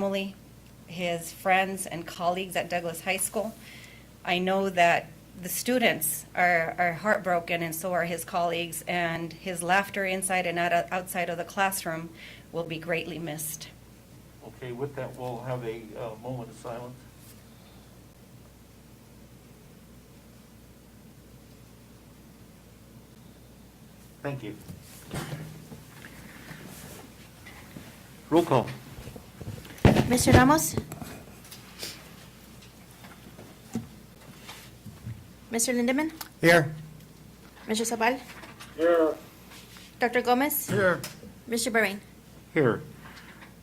family, his friends and colleagues at Douglas High School. I know that the students are heartbroken, and so are his colleagues, and his laughter inside and outside of the classroom will be greatly missed. Okay, with that, we'll have a moment of silence. Thank you. Roll call. Mr. Ramos? Mr. Lindemann? Here. Mr. Sabal? Here. Dr. Gomez? Here. Mr. Bahrain? Here.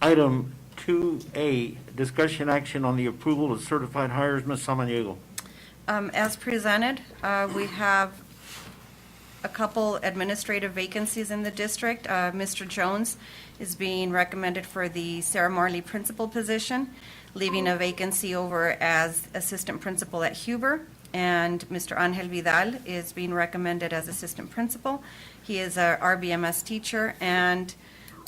Item 2A, discussion action on the approval of certified hires, Ms. Samaniego. As presented, we have a couple administrative vacancies in the district. Mr. Jones is being recommended for the Sarah Marley principal position, leaving a vacancy over as assistant principal at Huber. And Mr. Angel Vidal is being recommended as assistant principal. He is a RBMS teacher and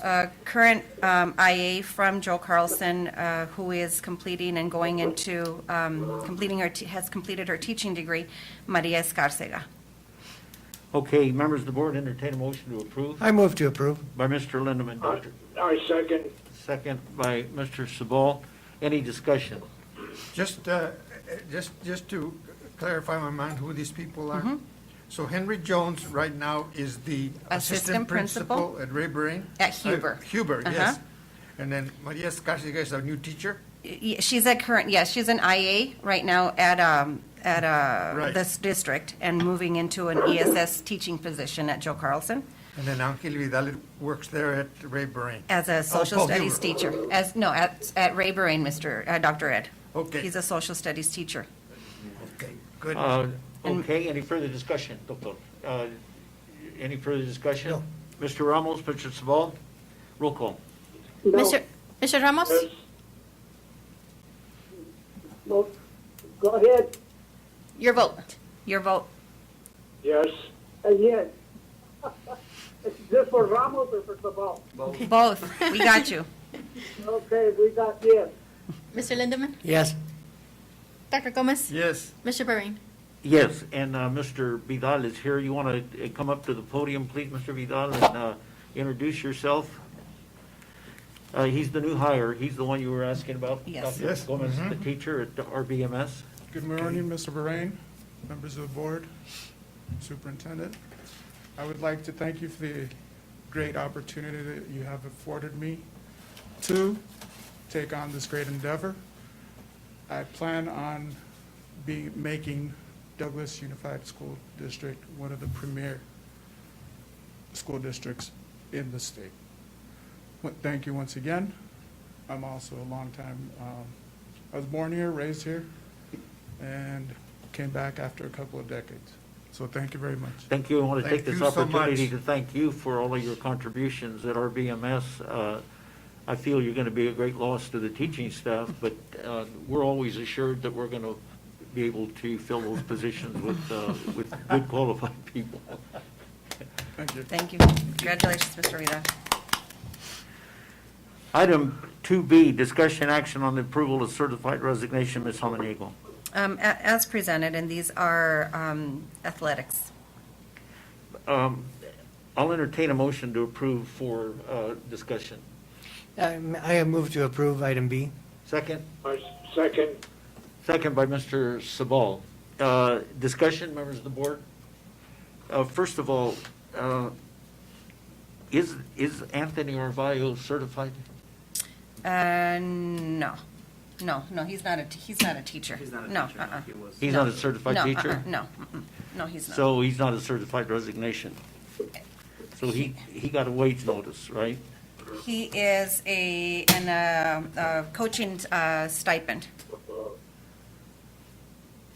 a current IA from Joe Carlson, who is completing and going into has completed her teaching degree, Maria Escarcega. Okay, members of the board, entertain a motion to approve I move to approve. by Mr. Lindemann. Dr. I second. Second by Mr. Sabal. Any discussion? Just to clarify my mind who these people are. So Henry Jones right now is the Assistant assistant principal at Ray Brain? At Huber. Huber, Uh-huh. yes. And then Maria Escarcega is our new teacher? She's a current, yes, she's an IA right now at Right. this district and moving into an ESS teaching position at Joe Carlson And then Angel Vidal works there at Ray Brain? as a social Paul studies Huber. teacher. At Ray Brain, Dr. Ed. Okay. He's a social studies teacher. Okay, good. Okay, any further discussion, Doctor? Any further discussion? No. Mr. Ramos, Mr. Sabal, roll call. No. Mr. Ramos? Yes. No. Go ahead. Your vote. Your vote. Yes. And yes. Is this for Ramos or for Sabal? Both. We got you. Okay, we got yes. Mr. Lindemann? Yes. Dr. Gomez? Yes. Mr. Bahrain? Yes, and Mr. Vidal is here. You want to come up to the podium, please, Mr. Vidal, and introduce yourself? He's the new hire. He's the one you were asking about. Yes. Dr. Yes. Gomez, the teacher at RBMS. Good morning, Mr. Bahrain, members of the board, superintendent. I would like to thank you for the great opportunity that you have afforded me to take on this great endeavor. I plan on making Douglas Unified School District one of the premier school districts in the state. Thank you once again. I'm also a longtime, I was born here, raised here, and came back after a couple of decades. So thank you very much. Thank you. I want to take Thank this you so opportunity much. to thank you for all of your contributions at RBMS. I feel you're going to be a great loss to the teaching staff, but we're always assured that we're going to be able to fill those positions with good qualified people. Thank you. Thank you. Congratulations, Mr. Vidal. Item 2B, discussion action on the approval of certified resignation, Ms. Hominiego. As presented, and these are athletics. I'll entertain a motion to approve for discussion. I have moved to approve item B. Second? I second. Second by Mr. Sabal. Discussion, members of the board? First of all, is Anthony Arvayo certified? No, he's not a teacher. He's not a No, teacher. He was. He's No. not a certified teacher? No, no, he's not. So he's not a certified resignation? So he got a wage notice, right? He is a coaching stipend.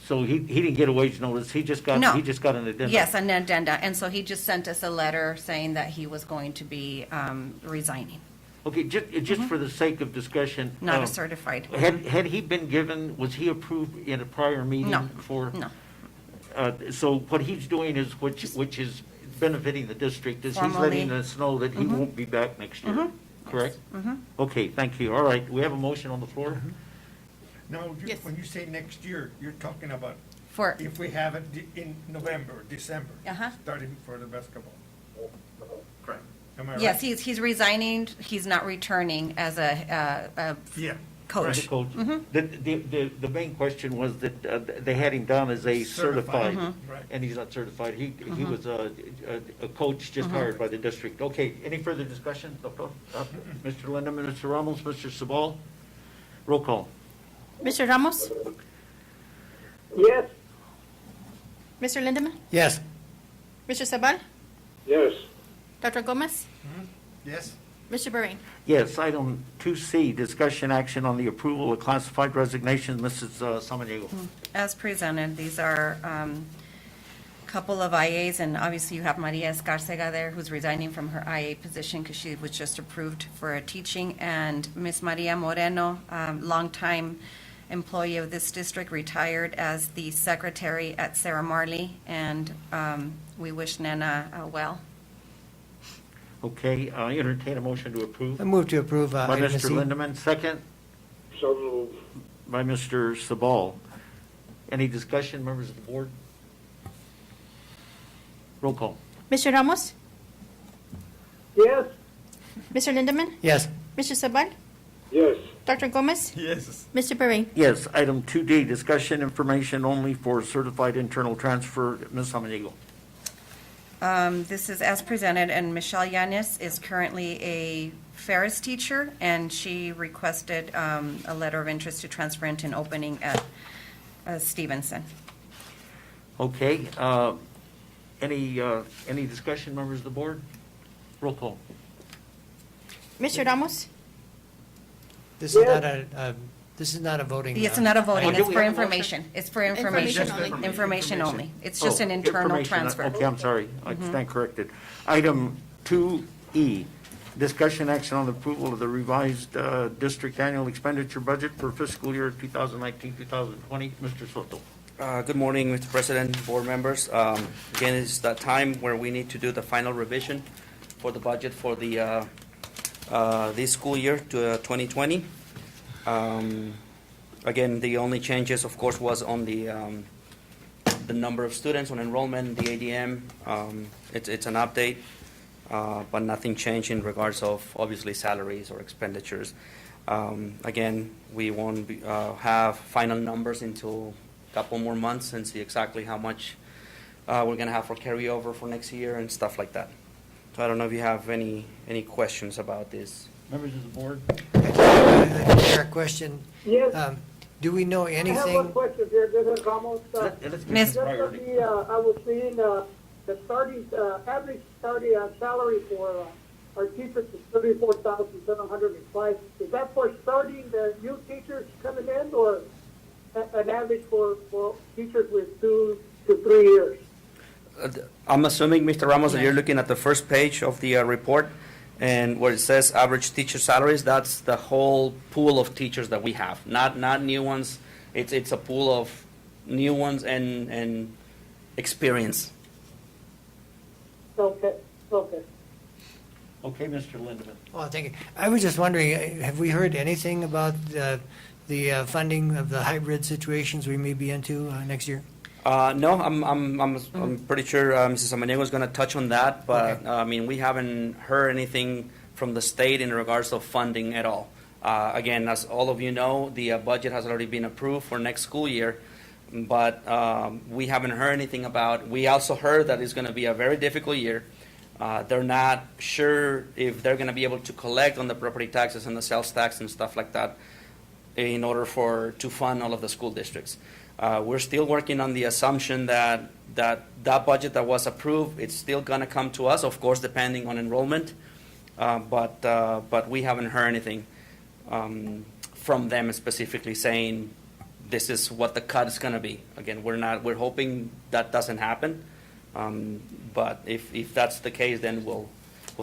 So he didn't get a wage notice, he just got, No. he just got an addendum? Yes, an addenda, and so he just sent us a letter saying that he was going to be resigning, Okay, just for the sake of discussion. not a certified. Had he been given, was he approved in a prior meeting No, for? no. So what he's doing is, which is benefiting the district, is he's Formally. letting us know that he won't be back next year. correct? Mm-hmm. Okay, thank you. All right, we have a motion on the floor? Now, Yes. when you say next year, you're talking about For, if we have it in November, December, Uh-huh. starting for the basketball. Correct. Am I right? yes, he's resigning, he's not returning as a Yeah. coach. The coach. The main question was that they had him down as a certified, Right. and he's not certified. He was a coach just hired by the district. Okay, any further discussion, Doctor? Mr. Lindeman, Mr. Ramos, Mr. Sabal? Roll call. Mr. Ramos? Yes. Mr. Lindemann? Yes. Mr. Sabal? Yes. Dr. Gomez? Yes? Mr. Bahrain? Yes, item 2C, discussion action on the approval of classified resignations. Mrs. Samaniego. As presented, these are a couple of IAs, and obviously you have Maria Escarcega there, who's resigning from her IA position because she was just approved for a teaching, and Miss Maria Moreno, longtime employee of this district, retired as the secretary at Sarah Marley, and we wish Nena well. Okay, I entertain a motion to approve. I move to approve By item Mr. C. Lindeman, second So moved. by Mr. Sabal. Any discussion, members of the board? Roll call. Mr. Ramos? Yes. Mr. Lindemann? Yes. Mr. Sabal? Yes. Dr. Gomez? Yes. Mr. Bahrain? Yes, item 2D, discussion information only for certified internal transfer. Ms. Samaniego. This is as presented, and Michelle Yanis is currently a Ferris teacher, and she requested a letter of interest to transfer into an opening at Stevenson. Okay, any discussion, members of the board? Roll call. Mr. Ramos? This is not this is not a voting. It's not a voting, Oh, do it's we for have a motion? information. It's for Information information. only. Information only. It's just Oh, an internal information. transfer. Okay, I'm sorry, I stand corrected. Item 2E, discussion action on the approval of the revised district annual expenditure budget for fiscal year 2019-2020. Mr. Soto. Good morning, Mr. President, board members. Again, it's that time where we need to do the final revision for the budget for the this school year to 2020. Again, the only changes, of course, was on the number of students, on enrollment, the ADM. It's an update, but nothing changed in regards of obviously salaries or expenditures. Again, we won't have final numbers until a couple more months and see exactly how much we're going to have for carryover for next year and stuff like that. So I don't know if you have any questions about this. Members of the board? A question. Yes. Do we know I have one anything? question here. This is Ramos. Let's get Miss- some Just on priority. the, I was seeing, the starting, average starting salary for, our teachers is 34,705. Is that for starting the new teachers coming in, or an average for teachers with 2 to 3 years? I'm assuming, Mr. Ramos, that you're looking at the first page of the report, and where it says average teacher salaries, that's the whole pool of teachers that we have, not new ones. It's a pool of new ones and experience. Okay, okay. Okay, Mr. Lindeman. Oh, thank you. I was just wondering, have we heard anything about the funding of the hybrid situations we may be into next year? No, I'm pretty sure Mrs. Amaniego is going to touch on that, but Okay. I mean, we haven't heard anything from the state in regards of funding at all. Again, as all of you know, the budget has already been approved for next school year, but we haven't heard anything about. We also heard that it's going to be a very difficult year. They're not sure if they're going to be able to collect on the property taxes and the sales tax and stuff like that in order to fund all of the school districts. We're still working on the assumption that budget that was approved, it's still going to come to us, of course, depending on enrollment. But we haven't heard anything from them specifically saying this is what the cut is going to be. Again, we're hoping that doesn't happen. But if that's the case, then we'll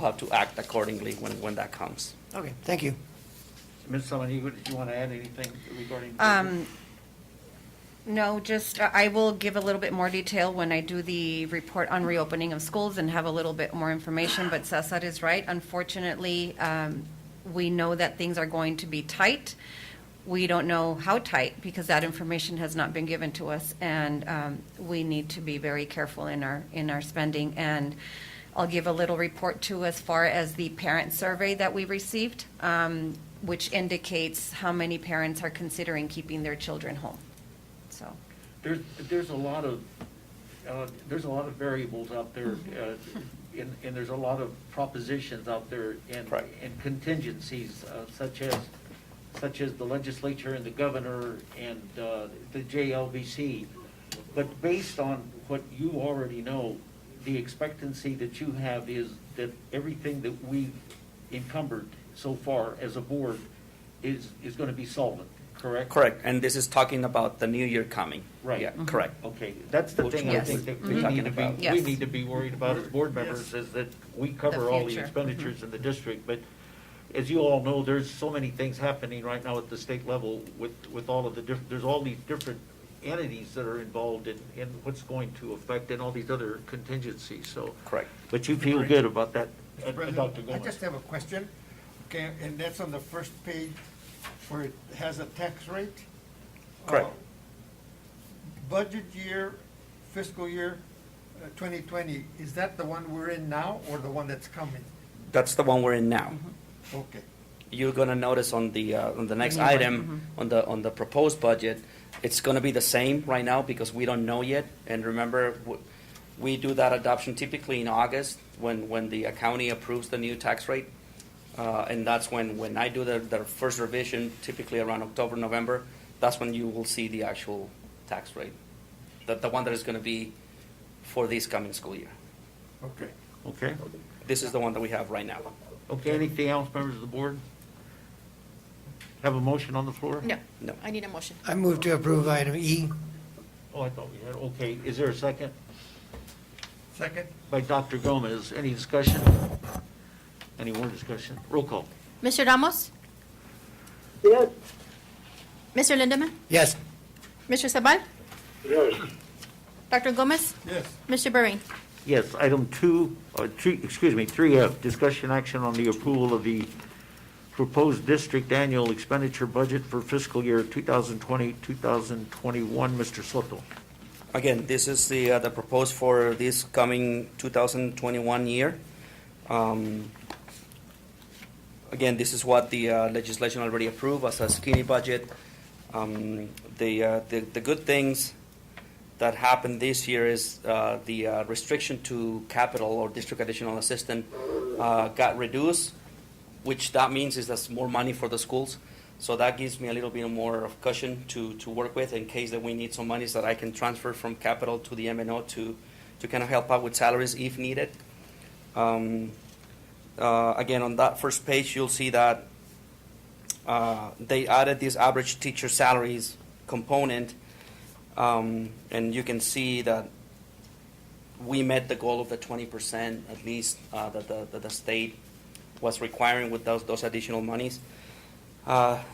have to act accordingly when that comes. Okay, thank you. Ms. Samaniego, did you want to add anything regarding? No, just, I will give a little bit more detail when I do the report on reopening of schools and have a little bit more information, but Cesar is right. Unfortunately, We know that things are going to be tight. We don't know how tight because that information has not been given to us, and we need to be very careful in our spending. And I'll give a little report too as far as the parent survey that we received, which indicates how many parents are considering keeping their children home. So, There's a lot of variables out there, and there's a lot of propositions out there and Correct. and contingencies, such as the legislature and the governor and the JLBC. But based on what you already know, the expectancy that you have is that everything that we've encumbered so far as a board is going to be solvent, correct? Correct, and this is talking about the new year coming. Right. Yeah, correct. Okay, that's the Which thing I Yes. think that we're we need talking to about. be, Yes. we need to be worried about as board members, is that we cover all the future. expenditures in the district. But as you all know, there's so many things happening right now at the state level with all of the there's all these different entities that are involved in what's going to affect and all these other contingencies, so. Correct. But you feel good about that, Mr. President, Dr. I Gomez? just have a question, okay, and that's on the first page where it has a tax rate. Correct. Budget year, fiscal year 2020, is that the one we're in now or the one that's coming? That's the one we're in now. Okay. You're gonna notice on the next new one, item, on the proposed budget, it's gonna be the same right now because we don't know yet. And remember, we do that adoption typically in August when the county approves the new tax rate. And that's when I do the first revision, typically around October, November, that's when you will see the actual tax rate. The one that is gonna be for this coming school year. Okay. Okay, This is the one that we have right now. okay, anything else, members of the board? Have a motion on the floor? No, No. I need a motion. I move to approve item E. Oh, I thought we had, okay, is there a second? Second? By Dr. Gomez. Any discussion? Any more discussion? Roll call. Mr. Ramos? Yes. Mr. Lindemann? Yes. Mr. Sabal? Yes. Dr. Gomez? Yes. Mr. Bahrain? Yes, item 3F, discussion action on the approval of the proposed district annual expenditure budget for fiscal year 2020, 2021. Mr. Soto. Again, this is the proposed for this coming 2021 year. Again, this is what the legislation already approved as a skinny budget. The good things that happened this year is the restriction to capital or district additional assistant got reduced, which that means is that's more money for the schools. So that gives me a little bit more of cushion to work with in case that we need some monies that I can transfer from capital to the MNO to kind of help out with salaries if needed. Again, on that first page, you'll see that they added this average teacher salaries component, and you can see that we met the goal of the 20% at least that the state was requiring with those additional monies.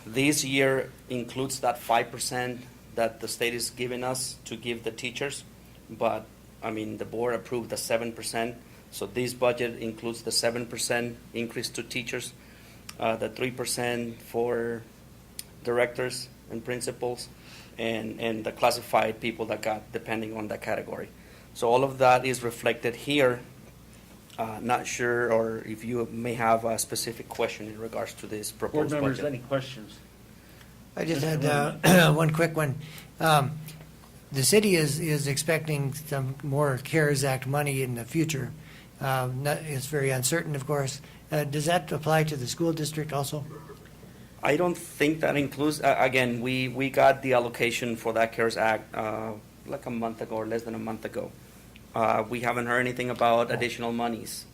This year includes that 5% that the state is giving us to give the teachers, but I mean the board approved the 7%. So this budget includes the 7% increase to teachers, the 3% for directors and principals, and the classified people that got depending on that category. So all of that is reflected here. Not sure, or if you may have a specific question in regards to this Board proposed members, budget. any questions? I just had one quick one. The city is expecting some more CARES Act money in the future. It's very uncertain, of course. Does that apply to the school district also? I don't think that includes, again, we got the allocation for that CARES Act like a month ago or less than a month ago. We haven't heard anything about additional monies.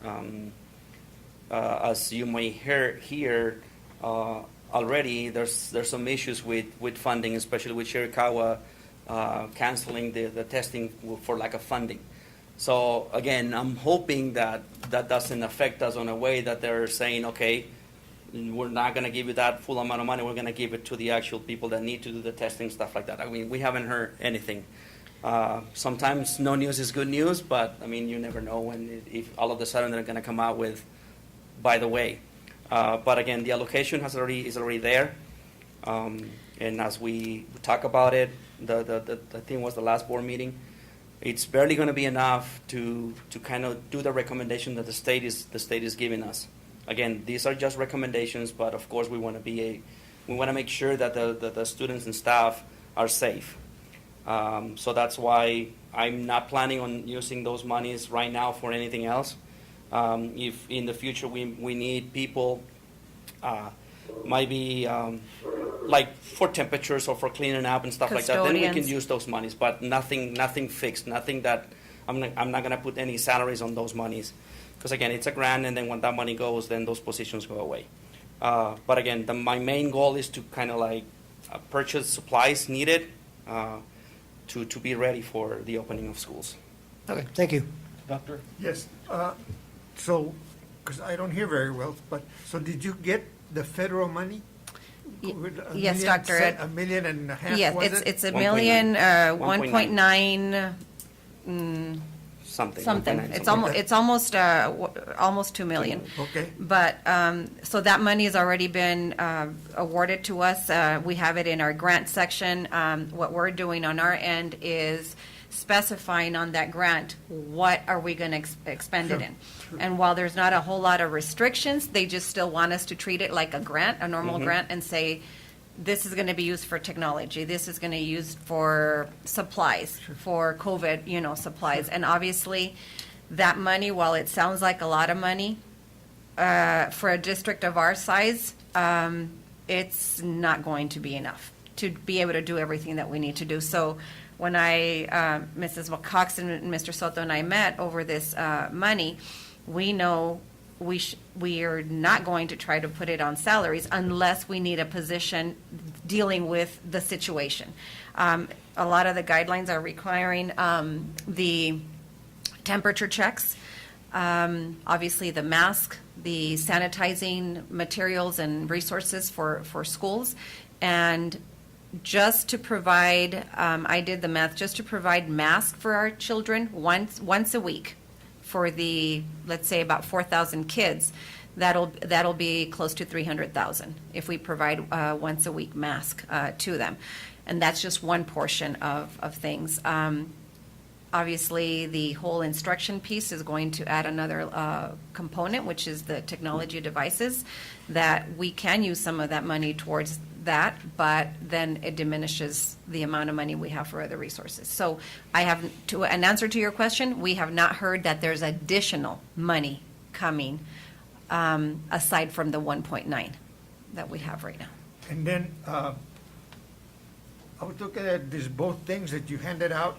As you may hear here already, there's some issues with funding, especially with Chiricahua canceling the testing for lack of funding. So again, I'm hoping that doesn't affect us in a way that they're saying, okay, we're not going to give you that full amount of money. We're going to give it to the actual people that need to do the testing, stuff like that. I mean, we haven't heard anything. Sometimes no news is good news, but I mean, you never know if all of a sudden they're going to come out with, by the way. But again, the allocation is already there. And as we talk about it, I think it was the last board meeting, it's barely going to be enough to kind of do the recommendation that the state is giving us. Again, these are just recommendations, but of course we want to make sure that the students and staff are safe. So that's why I'm not planning on using those monies right now for anything else. If in the future we need people, might be like for temperatures or for cleaning up and stuff like that, then we can Custodians. use those monies. But nothing fixed, nothing that I'm not gonna put any salaries on those monies, because again, it's a grant, and then when that money goes, then those positions go away. But again, my main goal is to kind of like purchase supplies needed to be ready for the opening of schools. Okay, thank you. Doctor? Yes, so, because I don't hear very well, but, so did you get the federal money? With a Yes, million Doctor. cent- $1.5 million, Yes, was it? it's a 1.9. million, 1.9. 1.9, Something. something. 1.9 It's something. almost 2 million. Okay, But, so that money has already been awarded to us. We have it in our grant section. What we're doing on our end is specifying on that grant, what are we going to expend it in? And while there's not a whole lot of restrictions, they just still want us to treat it like a grant, a normal grant, and say, this is going to be used for technology, this is going to be used for supplies, for COVID, supplies. And obviously, that money, while it sounds like a lot of money, for a district of our size, it's not going to be enough to be able to do everything that we need to do. So when Mrs. Cox and Mr. Soto and I met over this money, we know we are not going to try to put it on salaries unless we need a position dealing with the situation. A lot of the guidelines are requiring the temperature checks, obviously the mask, the sanitizing materials and resources for schools, and just to provide, I did the math, just to provide masks for our children once a week for the, let's say, about 4,000 kids, that'll be close to 300,000 if we provide once a week mask to them. And that's just one portion of things. Obviously, the whole instruction piece is going to add another component, which is the technology devices, that we can use some of that money towards that, but then it diminishes the amount of money we have for other resources. So an answer to your question, we have not heard that there's additional money coming aside from the 1.9 that we have right now. and then, I was looking at these both things that you handed out.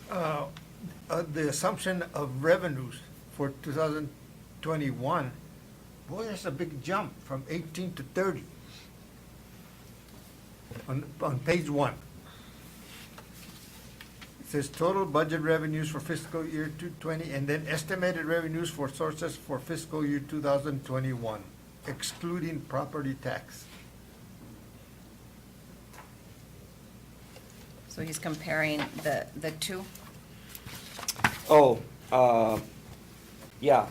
The assumption of revenues for 2021, boy, that's a big jump from 18 to 30 on page 1. It says total budget revenues for fiscal year 2020, and then estimated revenues for sources for fiscal year 2021, excluding property tax. So he's comparing the two. Oh, yeah.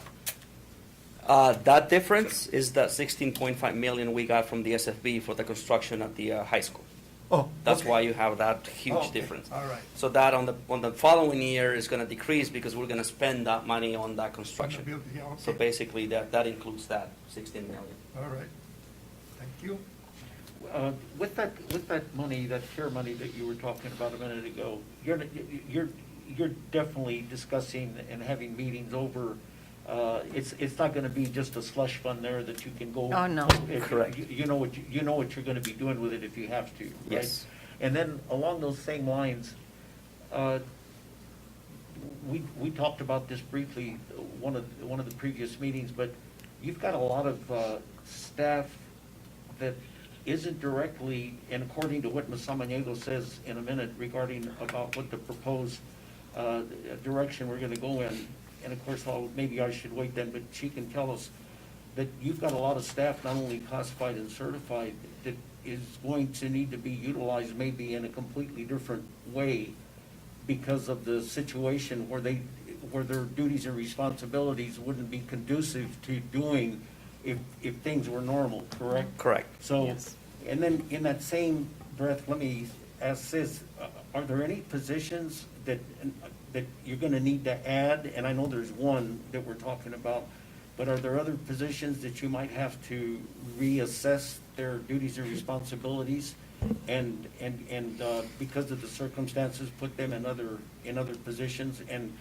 That difference is the 16.5 million we got from the SFB for the construction at the high school. Oh, That's okay. why you have that Oh, huge okay. difference. All right. So that on the following year is going to decrease because we're going to spend that money on that construction. Yeah, okay. So basically, that includes that 16 million. All right. Thank you. With that money, that care money that you were talking about a minute ago, you're definitely discussing and having meetings over. It's not going to be just a slush fund there that you can go. Oh, no. Correct. You know what you're going to be doing with it if you have to, right? Yes. And then along those same lines, we talked about this briefly one of the previous meetings, but you've got a lot of staff that isn't directly, and according to what Ms. Samaniego says in a minute regarding about what the proposed direction we're going to go in, and of course, maybe I should wait then, but she can tell us that you've got a lot of staff, not only classified and certified, that is going to need to be utilized maybe in a completely different way because of the situation where where their duties and responsibilities wouldn't be conducive to doing if things were normal, correct? Correct. So, Yes. and then in that same breath, let me ask this, are there any positions that you're gonna need to add? And I know there's one that we're talking about, but are there other positions that you might have to reassess their duties and responsibilities? And because of the circumstances, put them in other positions? And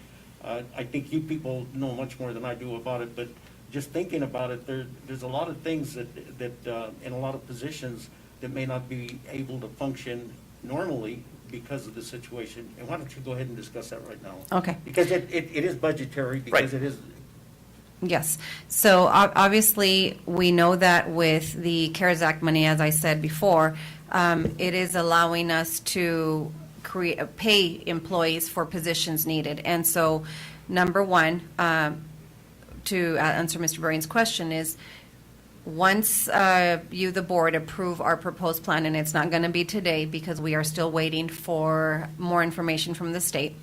I think you people know much more than I do about it, but just thinking about it, there's a lot of things that in a lot of positions that may not be able to function normally because of the situation. And why don't you go ahead and discuss that right now? Okay. Because it is budgetary, because Right. it is, Yes. So obviously, we know that with the CARES Act money, as I said before, it is allowing us to pay employees for positions needed. And so, number one, to answer Mr. Burring's question is, once you, the board, approve our proposed plan, and it's not going to be today because we are still waiting for more information from the state.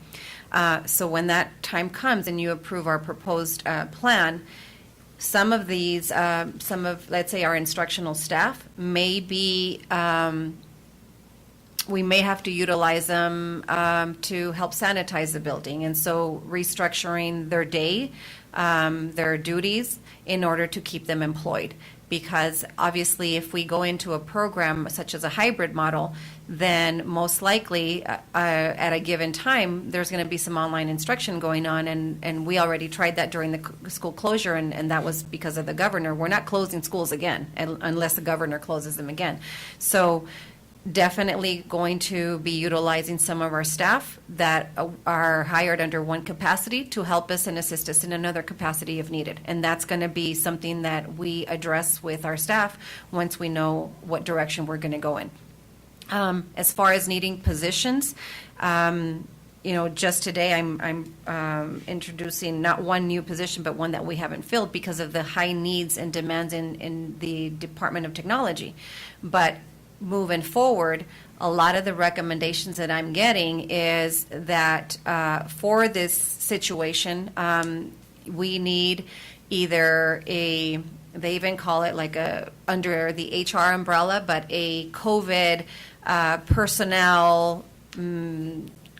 So when that time comes and you approve our proposed plan, some of these, let's say, our instructional staff may be, we may have to utilize them to help sanitize the building. And so restructuring their day, their duties, in order to keep them employed. Because obviously, if we go into a program such as a hybrid model, then most likely at a given time, there's going to be some online instruction going on. And we already tried that during the school closure, and that was because of the governor. We're not closing schools again unless the governor closes them again. So definitely going to be utilizing some of our staff that are hired under one capacity to help us and assist us in another capacity if needed. And that's going to be something that we address with our staff once we know what direction we're going to go in. As far as needing positions, just today I'm introducing not one new position, but one that we haven't filled because of the high needs and demands in the Department of Technology. But moving forward, a lot of the recommendations that I'm getting is that for this situation, we need either they even call it like under the HR umbrella, but a COVID personnel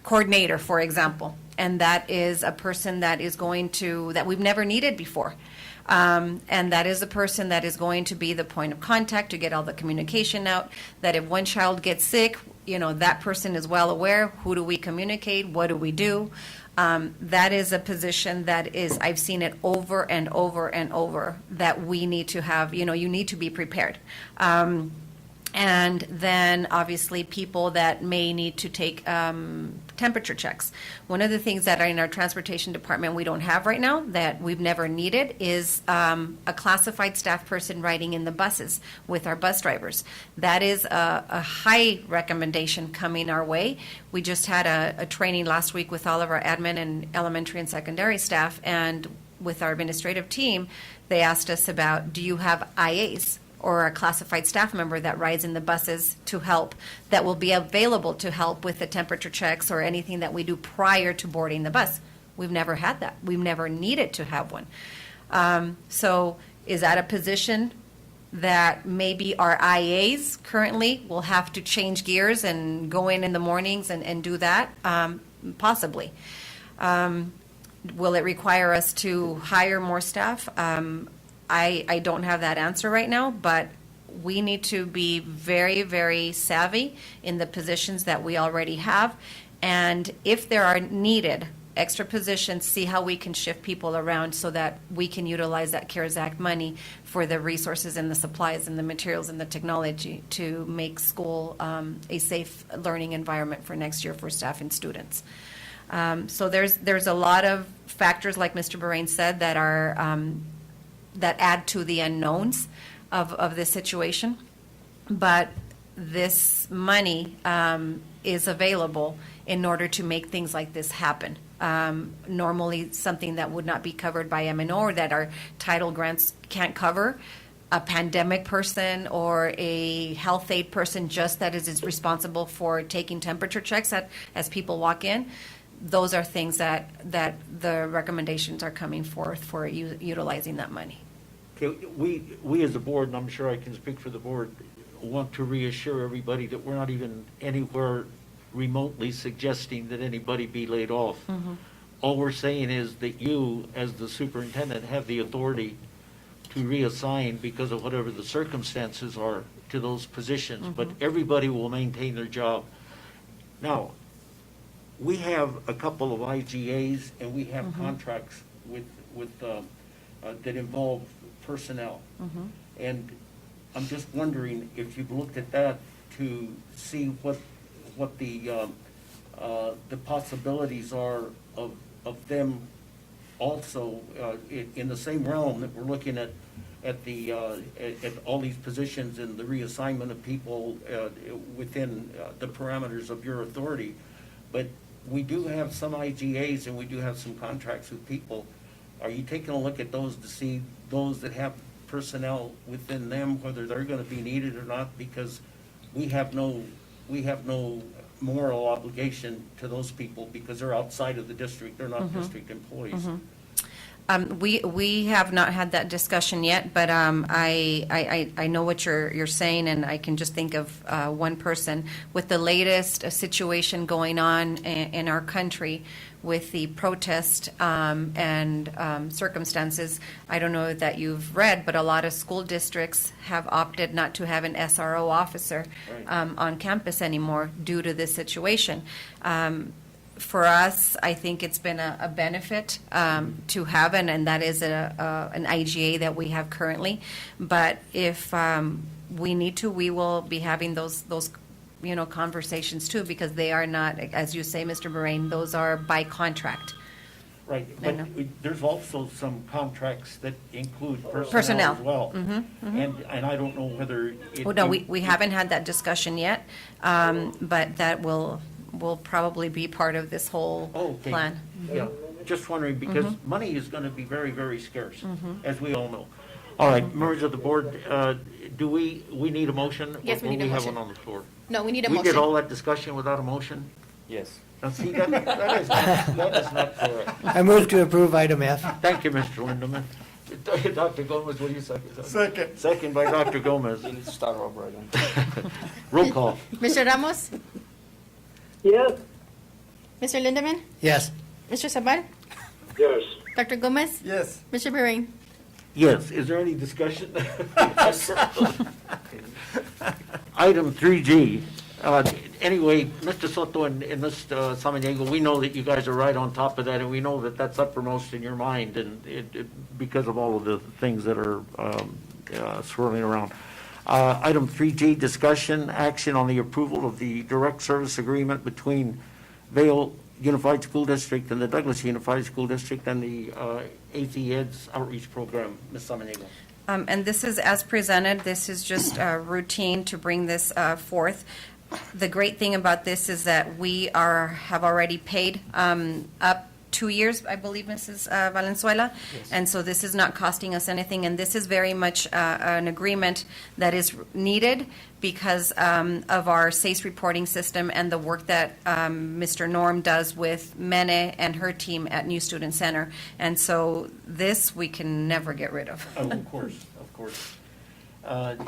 coordinator, for example. And that is a person that we've never needed before. And that is a person that is going to be the point of contact to get all the communication out, that if one child gets sick, that person is well aware. Who do we communicate? What do we do? That is a position that I've seen it over and over and over, that we need to have, you need to be prepared. And then obviously people that may need to take temperature checks. One of the things that are in our transportation department we don't have right now that we've never needed is a classified staff person riding in the buses with our bus drivers. That is a high recommendation coming our way. We just had a training last week with all of our admin and elementary and secondary staff, and with our administrative team, they asked us about, do you have IAs? Or a classified staff member that rides in the buses to help, that will be available to help with the temperature checks or anything that we do prior to boarding the bus. We've never had that. We've never needed to have one. So is that a position that maybe our IAs currently will have to change gears and go in the mornings and do that? Possibly. Will it require us to hire more staff? I don't have that answer right now, but we need to be very, very savvy in the positions that we already have. And if there are needed extra positions, see how we can shift people around so that we can utilize that CARES Act money for the resources and the supplies and the materials and the technology to make school a safe learning environment for next year for staff and students. So there's a lot of factors, like Mr. Borain said, that are that add to the unknowns of this situation. But this money is available in order to make things like this happen. Normally, something that would not be covered by M&O or that our title grants can't cover, a pandemic person or a health aid person just that is responsible for taking temperature checks as people walk in, those are things that the recommendations are coming forth for utilizing that money. Okay, we as a board, and I'm sure I can speak for the board, want to reassure everybody that we're not even anywhere remotely suggesting that anybody be laid off. All we're saying is that you, as the superintendent, have the authority to reassign because of whatever the circumstances are to those positions, but everybody will maintain their job. Now, we have a couple of IGAs and we have contracts with that involve personnel. And I'm just wondering if you've looked at that to see what the possibilities are of them also in the same realm that we're looking at all these positions and the reassignment of people within the parameters of your authority. But we do have some IGAs and we do have some contracts with people. Are you taking a look at those to see those that have personnel within them, whether they're going to be needed or not? Because we have no moral obligation to those people because they're outside of the district. They're not district employees. We have not had that discussion yet, but I know what you're saying, and I can just think of one person. With the latest situation going on in our country with the protest and circumstances, I don't know that you've read, but a lot of school districts have opted not to have an SRO officer on campus anymore due to this situation. For us, I think it's been a benefit to have, and that is an IGA that we have currently. But if we need to, we will be having those conversations too, because they are not, as you say, Mr. Moraine, those are by contract. Right, I but know. there's also some contracts that include personnel Personnel. as well. And I don't know whether. Well, no, we haven't had that discussion yet, but that will probably be part of this whole Okay. plan. Yeah, just wondering, because money is going to be very, very scarce, as we all know. All right, members of the board, do we need a motion? Yes, we Or need a have motion. one on the floor? No, we need a We did motion. all that discussion without a motion? Yes. Now, see, that is not correct. I move to approve item F. Thank you, Mr. Lindeman. Dr. Gomez, will you second that? Second. Second by Dr. Gomez. You need to start over again. Roll call. Mr. Ramos? Yes? Mr. Lindeman? Yes. Mr. Sabal? Yes. Dr. Gomez? Yes. Mr. Moraine? Yes, is there any discussion? Item 3G, anyway, Mr. Soto and Mr. Samaniego, we know that you guys are right on top of that, and we know that that's uppermost in your mind, and because of all of the things that are swirling around. Item 3G, discussion, action on the approval of the direct service agreement between Vale Unified School District and the Douglas Unified School District and the AZ Ed's outreach program. Ms. Samaniego. And this is as presented. This is just routine to bring this forth. The great thing about this is that we have already paid up 2 years, I believe, Mrs. Valenzuela. And so this is not costing us anything, and this is very much an agreement that is needed because of our SACE reporting system and the work that Mr. Norm does with Mene and her team at New Student Center. And so this we can never get rid of. Oh, of course, of course.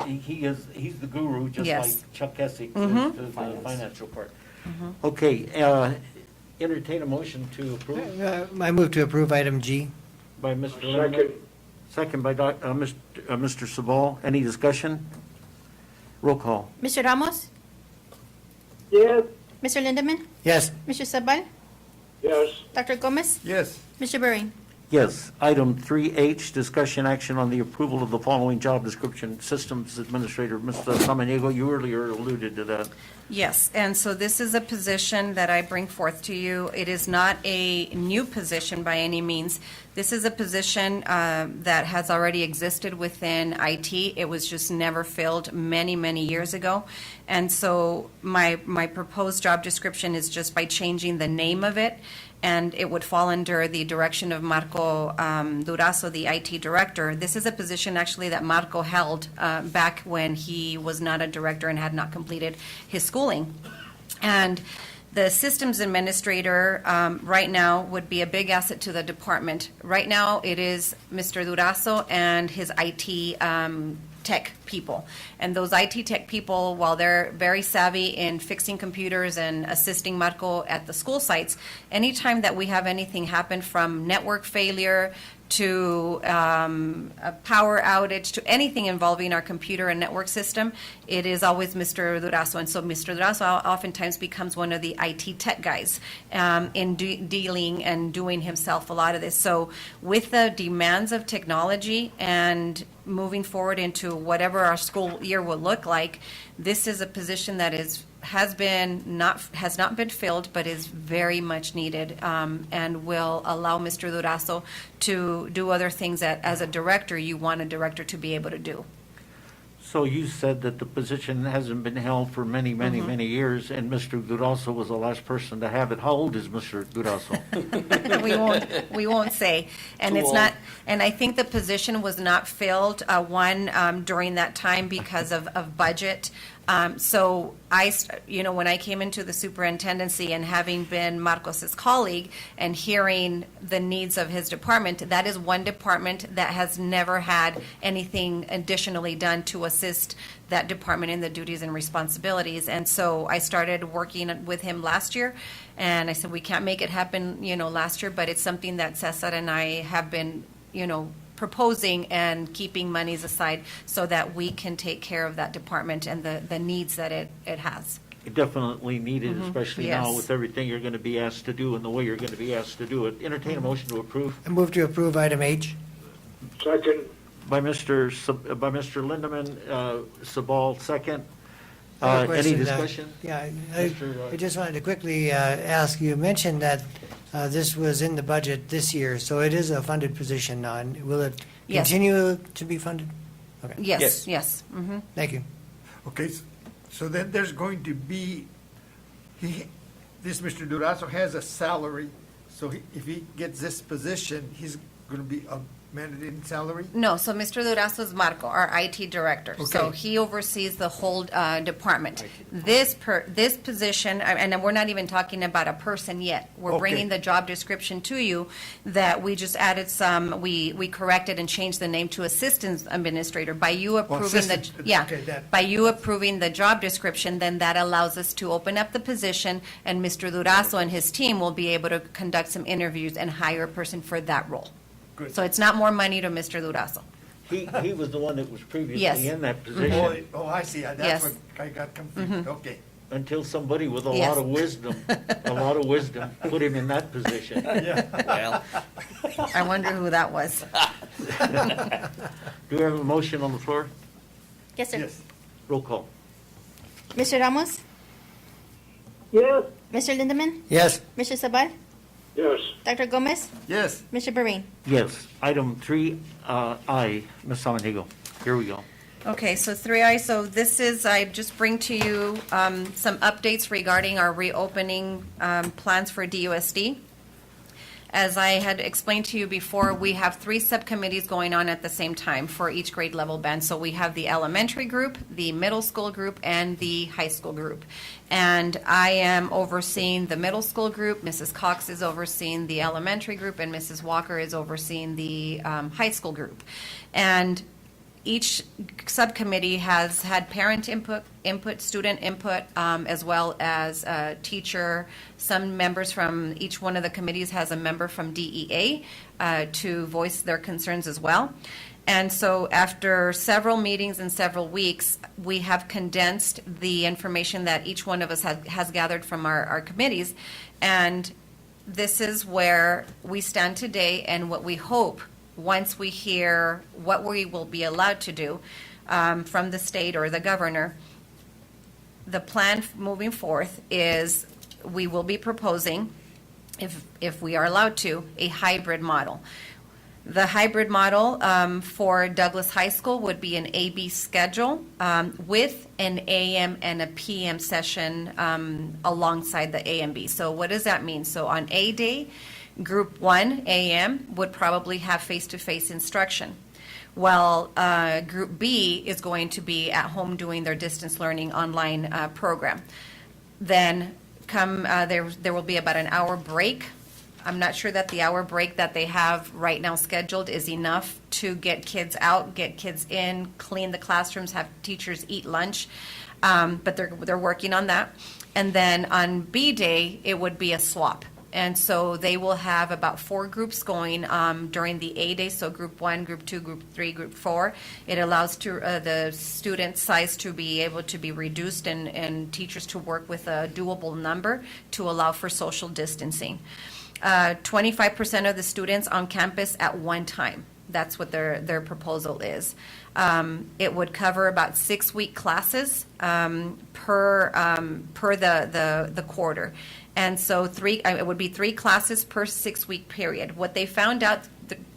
He's the guru, just Yes. like Chuck Essex is the financial part. Okay, entertain a motion to approve I move to approve item G. by Mr. Lindeman. Second by Mr. Sabal. Any discussion? Roll call. Mr. Ramos? Yes? Mr. Lindeman? Yes. Mr. Sabal? Yes. Dr. Gomez? Yes. Mr. Moraine? Yes. Item 3H, discussion action on the approval of the following job description, Systems Administrator. Mr. Samaniego, you earlier alluded to that. Yes, and so this is a position that I bring forth to you. It is not a new position by any means. This is a position that has already existed within IT. It was just never filled many, many years ago. And so my proposed job description is just by changing the name of it, and it would fall under the direction of Marco Durazo, the IT director. This is a position actually that Marco held back when he was not a director and had not completed his schooling. And The systems administrator, right now, would be a big asset to the department. Right now, it is Mr. Durazo and his IT tech people. And those IT tech people, while they're very savvy in fixing computers and assisting Marco at the school sites, anytime that we have anything happen from network failure to a power outage, to anything involving our computer and network system, it is always Mr. Durazo. And so Mr. Durazo oftentimes becomes one of the IT tech guys in dealing and doing himself a lot of this. So with the demands of technology and moving forward into whatever our school year will look like, this is a position that has not been filled, but is very much needed, and will allow Mr. Durazo to do other things that, as a director, you want a director to be able to do. So you said that the position hasn't been held for many, many, many years, and Mr. Durazo was the last person to have it. How old is Mr. Durazo? We won't say. And Too it's old. not, and I think the position was not filled, during that time because of budget. So when I came into the superintendency and having been Marcos's colleague and hearing the needs of his department, that is one department that has never had anything additionally done to assist that department in the duties and responsibilities. And so I started working with him last year, and I said, we can't make it happen, last year, but it's something that Cesar and I have been, proposing and keeping monies aside so that we can take care of that department and the needs that it has. Definitely needed, especially now Yes. with everything you're going to be asked to do and the way you're going to be asked to do it. Entertain a motion to approve I move to approve item H. Second. by Mr. Lindeman, Sabal, second. I have a Any question, discussion? Yeah, Mr. I just wanted to quickly ask, you mentioned that this was in the budget this year, so it is a funded position now. And will it Yes. continue to be funded? Okay, Yes, Yes. yes. thank you. Okay, so then there's going to be, this Mr. Durazo has a salary, so if he gets this position, he's going to be amended in salary? No, so Mr. Durazo is Marco, our IT director. So Okay. he oversees the whole department. This position, and we're not even talking about a person yet. We're Okay. bringing the job description to you that we just added we corrected and changed the name to assistant administrator. By you approving the, assistant, yeah, okay, that- by you approving the job description, then that allows us to open up the position, and Mr. Durazo and his team will be able to conduct some interviews and hire a person for that role. Good. So it's not more money to Mr. Durazo. He was the one that was Yes. previously in that position Oh, I see, Yes. that's what I got confused, okay. until somebody with a Yes. lot of wisdom put him in that position. Well, I wonder who that was. Do we have a motion on the floor? Yes, sir. Yes. Roll call. Mr. Ramos? Yes. Mr. Lindeman? Yes, Mr. Sabal? Yes. Dr. Gomez? Yes, Mr. Bahrain? Yes. Item 3I, Ms. Samaniego. Here we go. Okay, so 3I, so this is, I just bring to you some updates regarding our reopening plans for DUSD. As I had explained to you before, we have 3 subcommittees going on at the same time for each grade level band. So we have the elementary group, the middle school group, and the high school group. And I am overseeing the middle school group, Mrs. Cox is overseeing the elementary group, and Mrs. Walker is overseeing the high school group. And each subcommittee has had parent input, student input, as well as teacher. Some members from each one of the committees has a member from DEA to voice their concerns as well. And so after several meetings and several weeks, we have condensed the information that each one of us has gathered from our committees. And this is where we stand today and what we hope once we hear what we will be allowed to do from the state or the governor. The plan moving forth is we will be proposing, if we are allowed to, a hybrid model. The hybrid model for Douglas High School would be an A-B schedule with an AM and a PM session alongside the A and B. So what does that mean? So on A day, Group 1 AM would probably have face-to-face instruction. While Group B is going to be at home doing their distance learning online program. Then come, there will be about an hour break. I'm not sure that the hour break that they have right now scheduled is enough to get kids out, get kids in, clean the classrooms, have teachers eat lunch. But they're working on that. And then on B day, it would be a swap. And so they will have about 4 groups going during the A day, so group 1, group 2, group 3, group 4. It allows the student size to be able to be reduced and teachers to work with a doable number to allow for social distancing. 25% of the students on campus at one time. That's what their proposal is. It would cover about 6-week classes per the quarter. And so it would be 3 classes per 6-week period. What they found out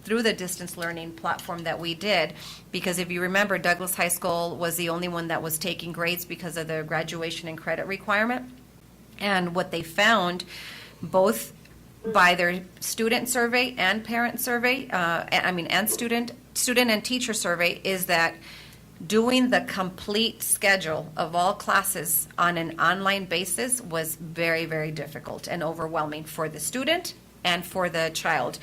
through the distance learning platform that we did, because if you remember, Douglas High School was the only one that was taking grades because of the graduation and credit requirement. And what they found, both by their student survey and parent survey, and student and teacher survey, is that doing the complete schedule of all classes on an online basis was very, very difficult and overwhelming for the student and for the child.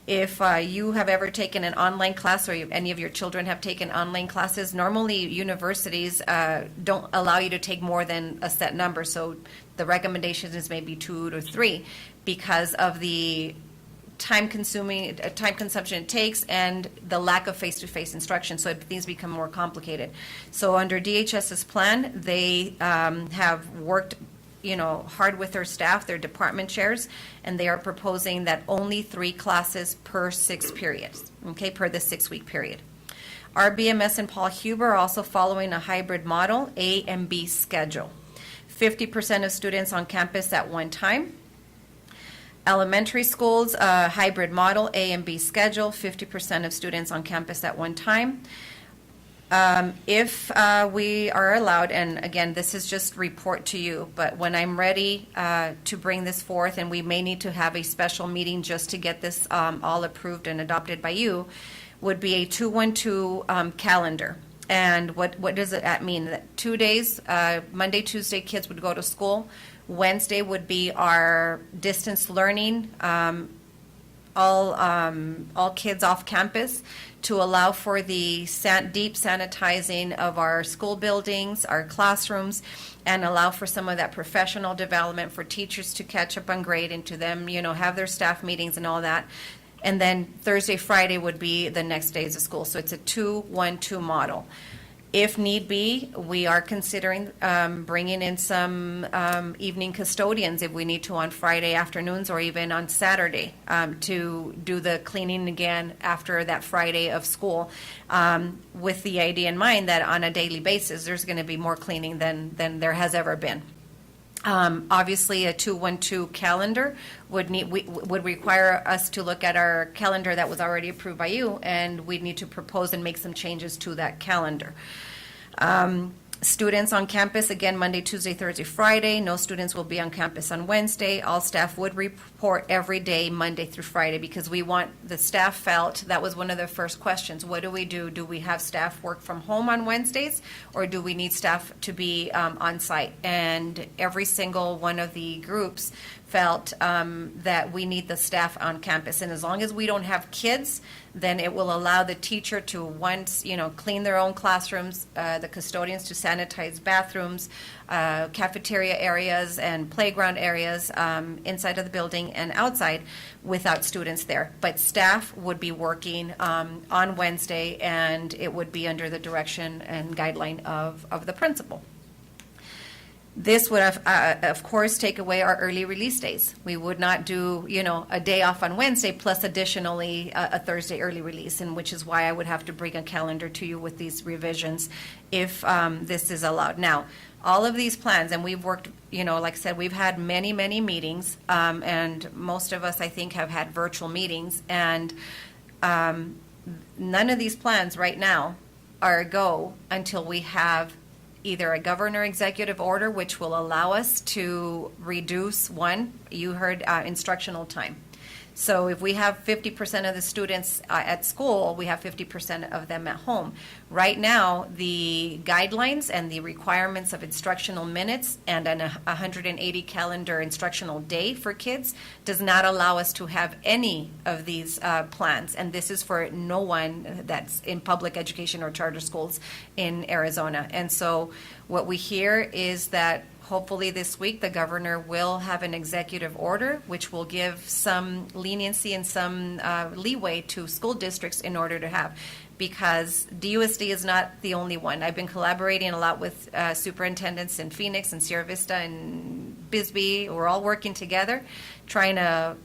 If you have ever taken an online class, or any of your children have taken online classes, normally universities don't allow you to take more than a set number. So the recommendation is maybe 2 to 3 because of the time consumption it takes and the lack of face-to-face instruction. So things become more complicated. So under DHS's plan, they have worked hard with their staff, their department chairs, and they are proposing that only 3 classes per 6 periods, okay, per the 6-week period. RBMS and Paul Huber are also following a hybrid model, A and B schedule. 50% of students on campus at one time. Elementary schools, hybrid model, A and B schedule, 50% of students on campus at one time. If we are allowed, and again, this is just report to you, but when I'm ready to bring this forth, and we may need to have a special meeting just to get this all approved and adopted by you, would be a 2-1-2 calendar. And what does that mean? That 2 days, Monday, Tuesday, kids would go to school. Wednesday would be our distance learning, all kids off campus, to allow for the deep sanitizing of our school buildings, our classrooms, and allow for some of that professional development for teachers to catch up on grade and to them, have their staff meetings and all that. And then Thursday, Friday would be the next days of school. So it's a 2-1-2 model. If need be, we are considering bringing in some evening custodians if we need to on Friday afternoons or even on Saturday to do the cleaning again after that Friday of school, with the idea in mind that on a daily basis there's going to be more cleaning than there has ever been. Obviously, a 2-1-2 calendar would require us to look at our calendar that was already approved by you, and we'd need to propose and make some changes to that calendar. Students on campus, again, Monday, Tuesday, Thursday, Friday. No students will be on campus on Wednesday. All staff would report every day, Monday through Friday, because we want, the staff felt, that was one of their first questions. What do we do? Do we have staff work from home on Wednesdays, or do we need staff to be on site? And every single one of the groups felt that we need the staff on campus. And as long as we don't have kids, then it will allow the teacher to once, clean their own classrooms, the custodians to sanitize bathrooms, cafeteria areas and playground areas inside of the building and outside without students there. But staff would be working on Wednesday, and it would be under the direction and guideline of the principal. This would, of course, take away our early release days. We would not do, a day off on Wednesday plus additionally a Thursday early release, and which is why I would have to bring a calendar to you with these revisions if this is allowed. Now, all of these plans, and we've worked, like I said, we've had many, many meetings, and most of us, I think, have had virtual meetings, and none of these plans right now are a go until we have either a governor executive order, which will allow us to reduce, one, you heard instructional time. So if we have 50% of the students at school, we have 50% of them at home. Right now, the guidelines and the requirements of instructional minutes and an 180 calendar instructional day for kids does not allow us to have any of these plans. And this is for no one that's in public education or charter schools in Arizona. And so what we hear is that hopefully this week, the governor will have an executive order which will give some leniency and some leeway to school districts in order to have, because DUSD is not the only one. I've been collaborating a lot with superintendents in Phoenix and Sierra Vista and Bisbee. We're all working together, trying to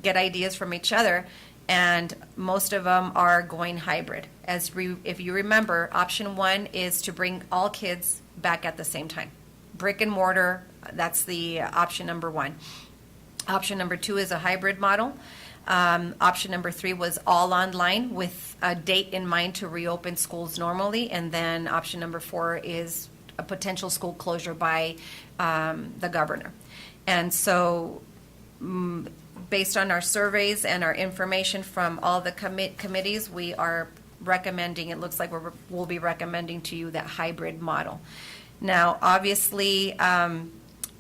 get ideas from each other, and most of them are going hybrid. If you remember, option one is to bring all kids back at the same time. Brick and mortar, that's the option number one. Option number two is a hybrid model. Option number three was all online with a date in mind to reopen schools normally. And then option number four is a potential school closure by the governor. And so based on our surveys and our information from all the committees, we are recommending, it looks like we'll be recommending to you that hybrid model. Now, obviously,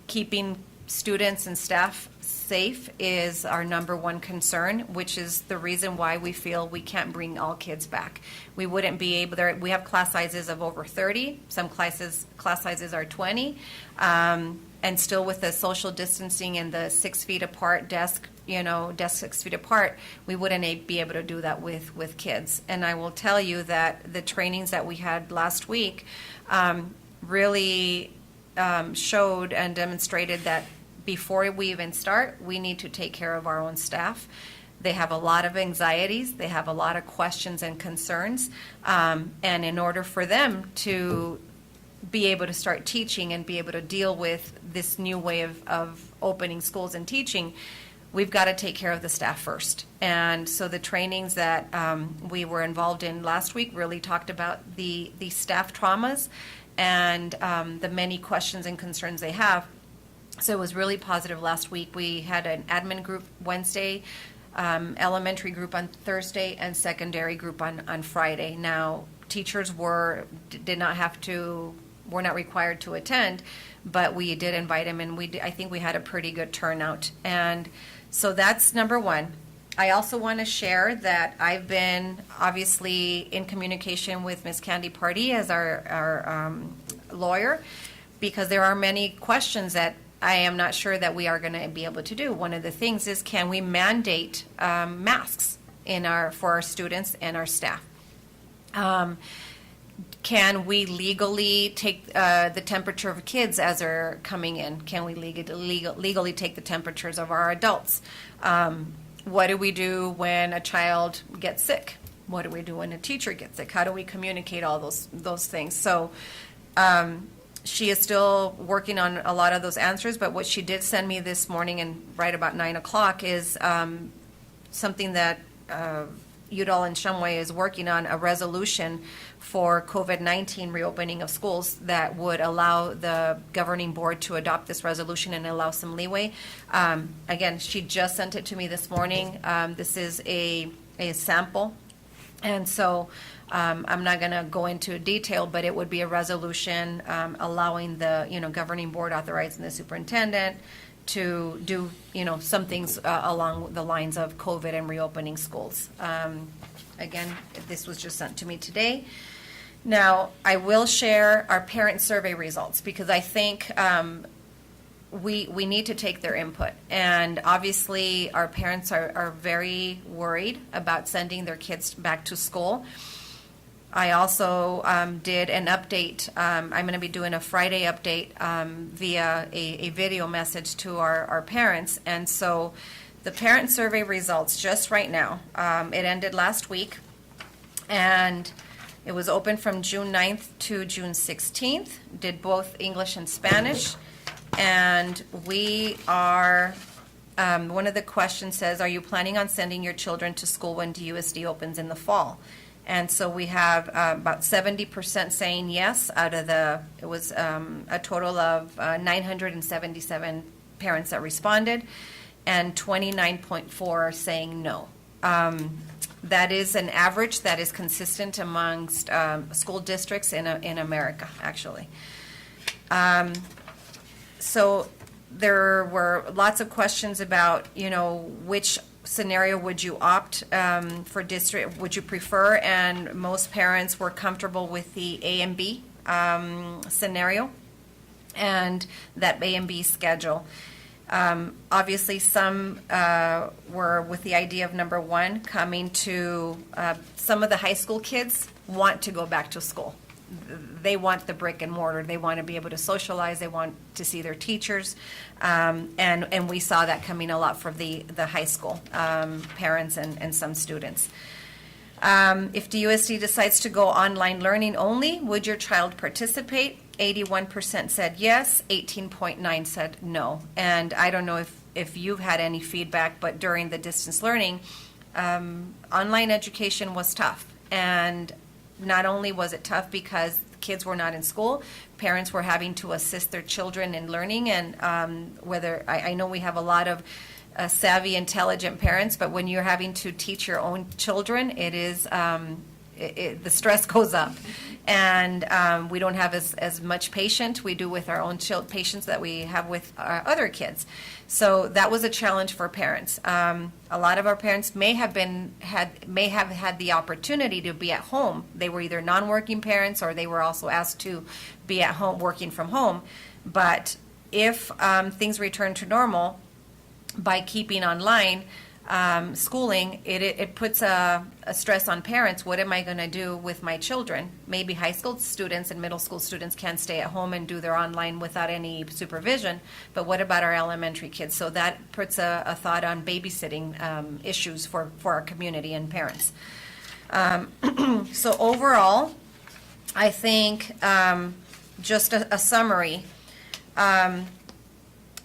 keeping students and staff safe is our number one concern, which is the reason why we feel we can't bring all kids back. We wouldn't be able to. We have class sizes of over 30. Some class sizes are 20. And still with the social distancing and the 6 feet apart desk 6 feet apart, we wouldn't be able to do that with kids. And I will tell you that the trainings that we had last week really showed and demonstrated that before we even start, we need to take care of our own staff. They have a lot of anxieties. They have a lot of questions and concerns. And in order for them to be able to start teaching and be able to deal with this new way of opening schools and teaching, we've got to take care of the staff first. And so the trainings that we were involved in last week really talked about the staff traumas and the many questions and concerns they have. So it was really positive last week. We had an admin group Wednesday, elementary group on Thursday, and secondary group on Friday. Now, teachers were not required to attend, but we did invite them, and I think we had a pretty good turnout. And so that's number one. I also want to share that I've been obviously in communication with Ms. Candy Pardee as our lawyer, because there are many questions that I am not sure that we are going to be able to do. One of the things is, can we mandate masks for our students and our staff? Can we legally take the temperature of kids as they're coming in? Can we legally take the temperatures of our adults? What do we do when a child gets sick? What do we do when a teacher gets sick? How do we communicate all those things? So she is still working on a lot of those answers, but what she did send me this morning and right about 9 o'clock is something that Udall and Shumway is working on, a resolution for COVID-19 reopening of schools that would allow the governing board to adopt this resolution and allow some leeway. Again, she just sent it to me this morning. This is a sample, and so I'm not going to go into detail, but it would be a resolution allowing the governing board authorizing the superintendent to do some things along the lines of COVID and reopening schools. Again, this was just sent to me today. Now, I will share our parent survey results because I think we need to take their input. And obviously, our parents are very worried about sending their kids back to school. I also did an update. I'm going to be doing a Friday update via a video message to our parents. And so the parent survey results just right now, it ended last week, and it was open from June 9th to June 16th, did both English and Spanish. And we are, one of the questions says, are you planning on sending your children to school when DUSD opens in the fall? And so we have about 70% saying yes out of it was a total of 977 parents that responded. and 29.4 are saying no. That is an average that is consistent amongst school districts in America, actually. So there were lots of questions about, which scenario would you opt for district, would you prefer? And most parents were comfortable with the A and B scenario and that A and B schedule. Obviously, some were with the idea of number one, coming to, some of the high school kids want to go back to school. They want the brick and mortar. They want to be able to socialize. They want to see their teachers. And we saw that coming a lot from the high school parents and some students. If DUSD decides to go online learning only, would your child participate? 81% said yes, 18.9 said no. And I don't know if you've had any feedback, but during the distance learning, online education was tough. And not only was it tough because kids were not in school, parents were having to assist their children in learning. And I know we have a lot of savvy, intelligent parents, but when you're having to teach your own children, it is the stress goes up, and we don't have as much patience we do with our own patients that we have with our other kids. So that was a challenge for parents. A lot of our parents may have had the opportunity to be at home. They were either non-working parents or they were also asked to be at home working from home. But if things return to normal by keeping online schooling, it puts a stress on parents. What am I going to do with my children? Maybe high school students and middle school students can stay at home and do their online without any supervision, but what about our elementary kids? So that puts a thought on babysitting issues for our community and parents. So overall, I think just a summary,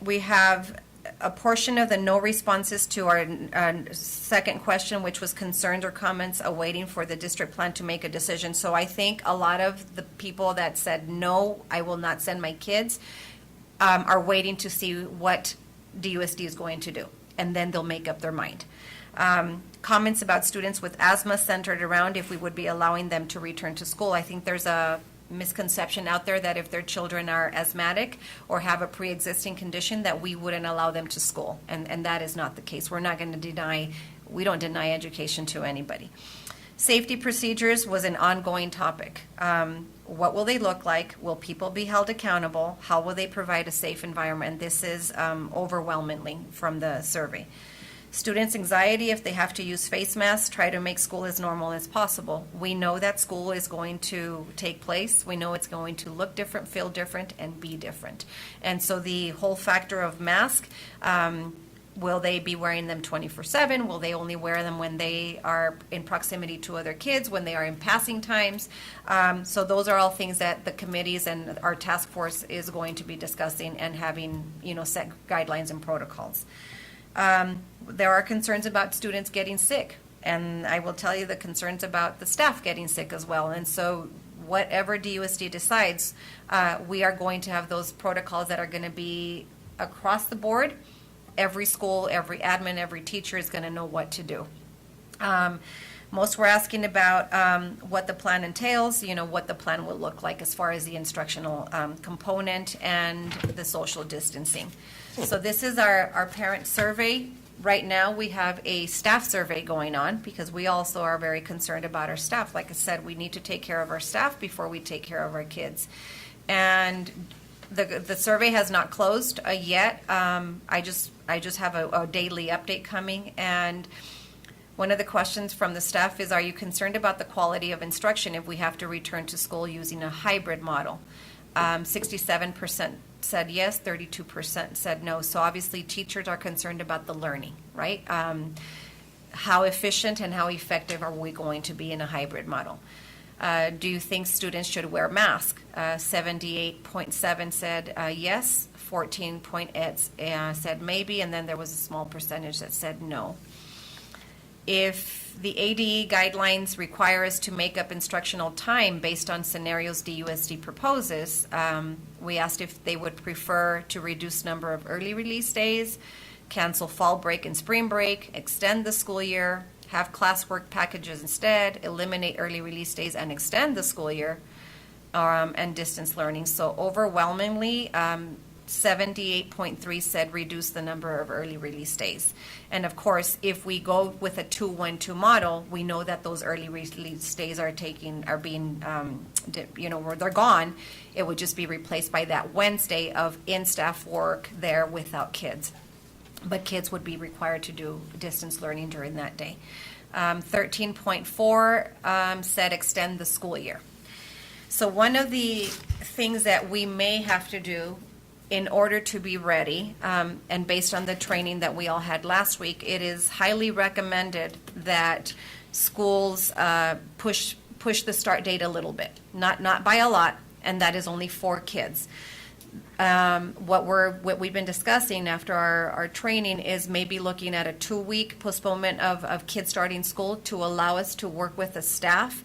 we have a portion of the no responses to our second question, which was concerns or comments awaiting for the district plan to make a decision. So I think a lot of the people that said, no, I will not send my kids, are waiting to see what DUSD is going to do, and then they'll make up their mind. Comments about students with asthma centered around if we would be allowing them to return to school. I think there's a misconception out there that if their children are asthmatic or have a pre-existing condition that we wouldn't allow them to school, and that is not the case. We're not going to we don't deny education to anybody. Safety procedures was an ongoing topic. What will they look like? Will people be held accountable? How will they provide a safe environment? This is overwhelmingly from the survey. Students' anxiety if they have to use face masks, try to make school as normal as possible. We know that school is going to take place. We know it's going to look different, feel different, and be different. And so the whole factor of mask, will they be wearing them 24/7? Will they only wear them when they are in proximity to other kids, when they are in passing times? So those are all things that the committees and our task force is going to be discussing and having, set guidelines and protocols. There are concerns about students getting sick, and I will tell you the concerns about the staff getting sick as well. And so whatever DUSD decides, we are going to have those protocols that are going to be across the board. Every school, every admin, every teacher is going to know what to do. Most were asking about what the plan entails, what the plan will look like as far as the instructional component and the social distancing. So this is our parent survey. Right now, we have a staff survey going on because we also are very concerned about our staff. Like I said, we need to take care of our staff before we take care of our kids. And the survey has not closed yet. I just have a daily update coming, and one of the questions from the staff is, are you concerned about the quality of instruction if we have to return to school using a hybrid model? 67% said yes, 32% said no. So obviously teachers are concerned about the learning, right? How efficient and how effective are we going to be in a hybrid model? Do you think students should wear masks? 78.7 said yes, 14.8 said maybe, and then there was a small percentage that said no. If the ADE guidelines require us to make up instructional time based on scenarios DUSD proposes, we asked if they would prefer to reduce number of early release days, cancel fall break and spring break, extend the school year, have classwork packages instead, eliminate early release days and extend the school year, and distance learning. So overwhelmingly, 78.3 said reduce the number of early release days. And of course, if we go with a 2-1-2 model, we know that those early release days are being, where they're gone. It would just be replaced by that Wednesday of in-staff work there without kids. But kids would be required to do distance learning during that day. 13.4 said extend the school year. So one of the things that we may have to do in order to be ready, and based on the training that we all had last week, it is highly recommended that schools push the start date a little bit, not by a lot, and that is only for kids. What we've been discussing after our training is maybe looking at a 2-week postponement of kids starting school to allow us to work with the staff,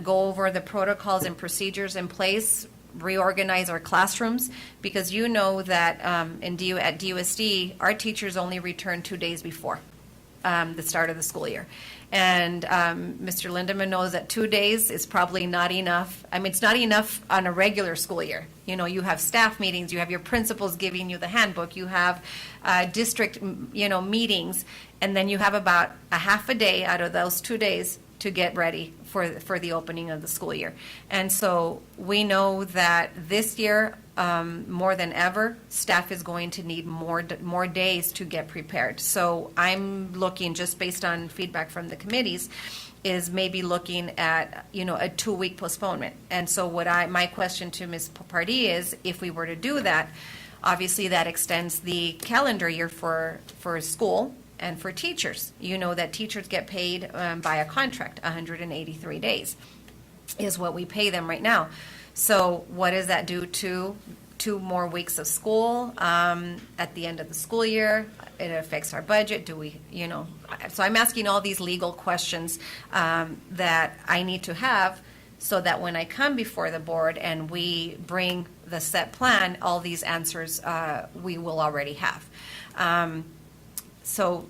go over the protocols and procedures in place, reorganize our classrooms, because you know that at DUSD, our teachers only return 2 days before the start of the school year. And Mr. Lindeman knows that 2 days is probably not enough. I mean, it's not enough on a regular school year. You know, you have staff meetings, you have your principals giving you the handbook, you have district, meetings, and then you have about a half a day out of those 2 days to get ready for the opening of the school year. And so we know that this year, more than ever, staff is going to need more days to get prepared. So I'm looking, just based on feedback from the committees, is maybe looking at, a 2-week postponement. And so my question to Ms. Pardee is, if we were to do that, obviously that extends the calendar year for school and for teachers. You know that teachers get paid by a contract, 183 days is what we pay them right now. So what does that do to 2 more weeks of school at the end of the school year? It affects our budget. Do we, so I'm asking all these legal questions that I need to have so that when I come before the board and we bring the set plan, all these answers we will already have. So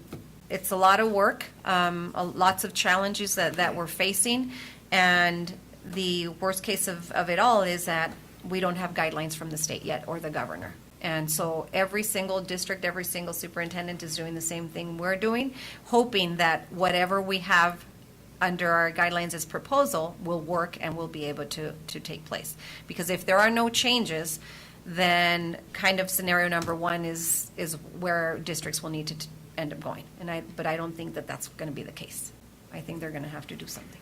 it's a lot of work, lots of challenges that we're facing, and the worst case of it all is that we don't have guidelines from the state yet or the governor. And so every single district, every single superintendent is doing the same thing we're doing, hoping that whatever we have under our guidelines as proposal will work and will be able to take place. Because if there are no changes, then kind of scenario number 1 is where districts will need to end up going. But I don't think that that's going to be the case. I think they're going to have to do something.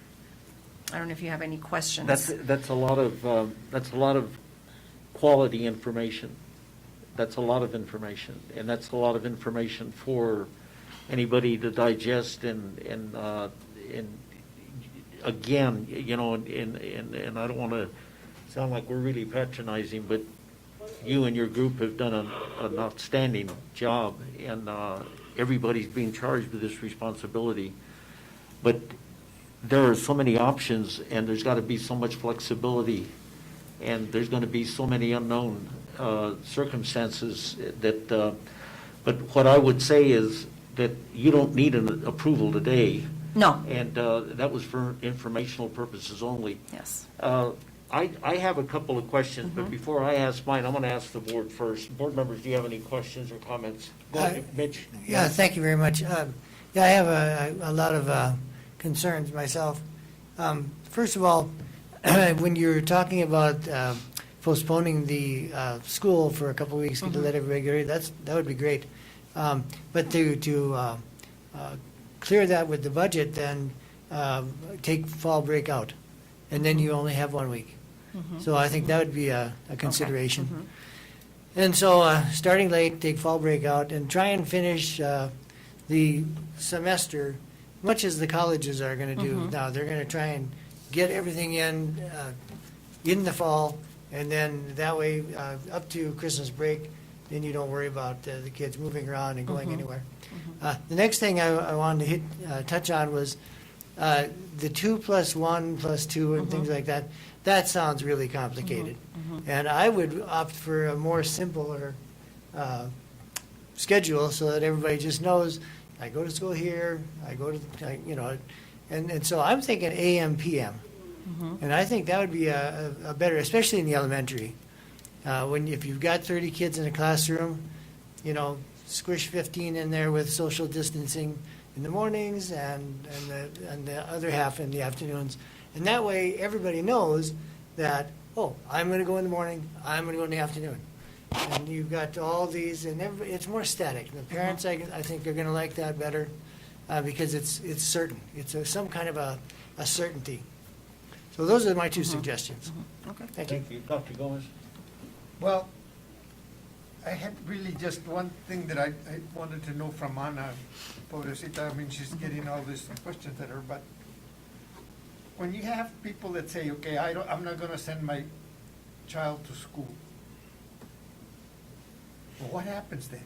I don't know if you have any questions. That's a lot of quality information. That's a lot of information, and that's a lot of information for anybody to digest and again, and I don't want to sound like we're really patronizing, but you and your group have done an outstanding job, and everybody's being charged with this responsibility. But there are so many options, and there's got to be so much flexibility, and there's going to be so many unknown circumstances that, but what I would say is that you don't need an approval today. No. And that was for informational purposes only. Yes. I have a couple of questions, but before I ask mine, I'm going to ask the board first. Board members, do you have any questions or comments? Go ahead, Mitch. Yeah, thank you very much. I have a lot of concerns myself. First of all, when you're talking about postponing the school for a couple of weeks to let everybody get ready, that would be great. But to clear that with the budget, then take fall break out, and then you only have 1 week. So I think that would be a consideration. And so starting late, take fall break out, and try and finish the semester, much as the colleges are going to do now. They're going to try and get everything in the fall, and then that way up to Christmas break, then you don't worry about the kids moving around and going anywhere. The next thing I wanted to touch on was the 2 + 1 + 2 and things like that. That sounds really complicated. And I would opt for a more simpler schedule so that everybody just knows, I go to school here, and so I'm thinking AM, PM. And I think that would be a better, especially in the elementary. If you've got 30 kids in a classroom, squish 15 in there with social distancing in the mornings and the other half in the afternoons. And that way, everybody knows that, oh, I'm going to go in the morning, I'm going to go in the afternoon. And you've got all these, and it's more static. The parents, I think, are going to like that better because it's certain. It's some kind of a certainty. So those are my two suggestions. Okay. Thank you. Thank you. Dr. Gomez? Well, I had really just one thing that I wanted to know from Ana, pobrecita. I mean, she's getting all these questions at her, but when you have people that say, okay, I'm not gonna send my child to school, well, what happens then?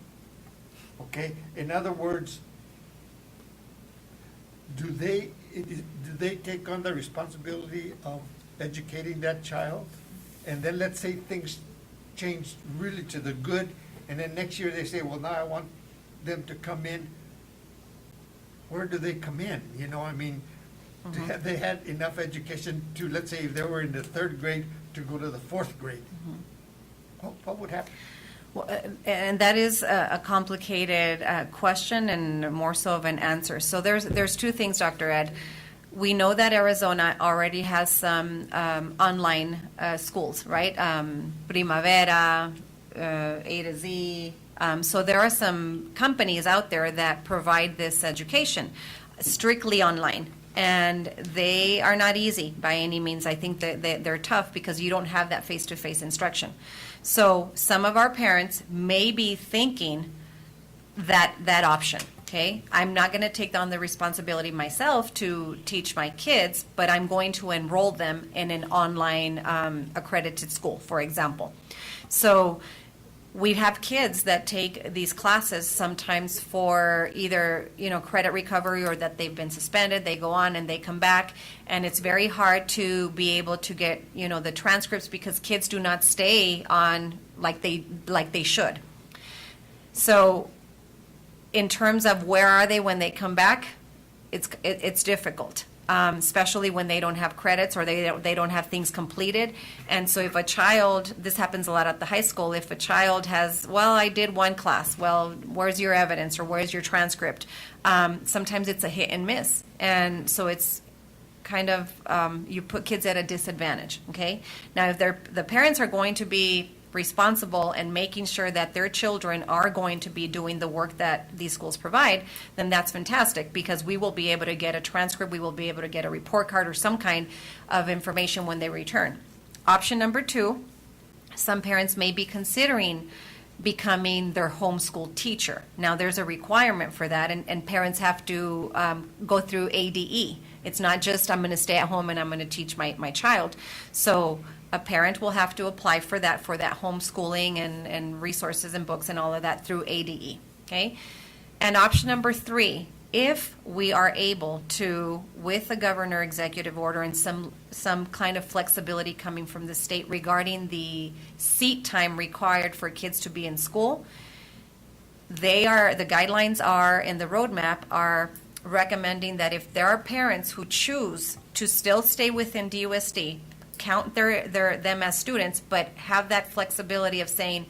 Okay, in other words, do they take on the responsibility of educating that child? And then let's say things change really to the good, and then next year they say, well, now I want them to come in. Where do they come in? I mean, have they had enough education to, let's say, if they were in the 3rd grade, to go to the 4th grade? What would happen? Well, and that is a complicated question and more so of an answer. So there's two things, Dr. Ed. We know that Arizona already has some online schools, right? Primavera, A to Z. So there are some companies out there that provide this education strictly online. And they are not easy by any means. I think that they're tough because you don't have that face-to-face instruction. So some of our parents may be thinking that option, okay? I'm not going to take on the responsibility myself to teach my kids, but I'm going to enroll them in an online accredited school, for example. So we have kids that take these classes sometimes for either, credit recovery or that they've been suspended. They go on and they come back, and it's very hard to be able to get, the transcripts because kids do not stay on like they should. So in terms of where are they when they come back, it's difficult. Especially when they don't have credits or they don't have things completed. And so if a child, this happens a lot at the high school, if a child has, well, I did one class, well, where's your evidence or where's your transcript? Sometimes it's a hit and miss. And so it's kind of, you put kids at a disadvantage, okay? Now, if the parents are going to be responsible and making sure that their children are going to be doing the work that these schools provide, then that's fantastic because we will be able to get a transcript, we will be able to get a report card or some kind of information when they return. Option number 2, some parents may be considering becoming their homeschool teacher. Now, there's a requirement for that, and parents have to go through ADE. It's not just I'm going to stay at home and I'm going to teach my child. So a parent will have to apply for that homeschooling and resources and books and all of that through ADE, okay? And option number 3, if we are able to, with a governor executive order and some kind of flexibility coming from the state regarding the seat time required for kids to be in school, the guidelines are, and the roadmap are recommending that if there are parents who choose to still stay within DUSD, count them as students, but have that flexibility of saying,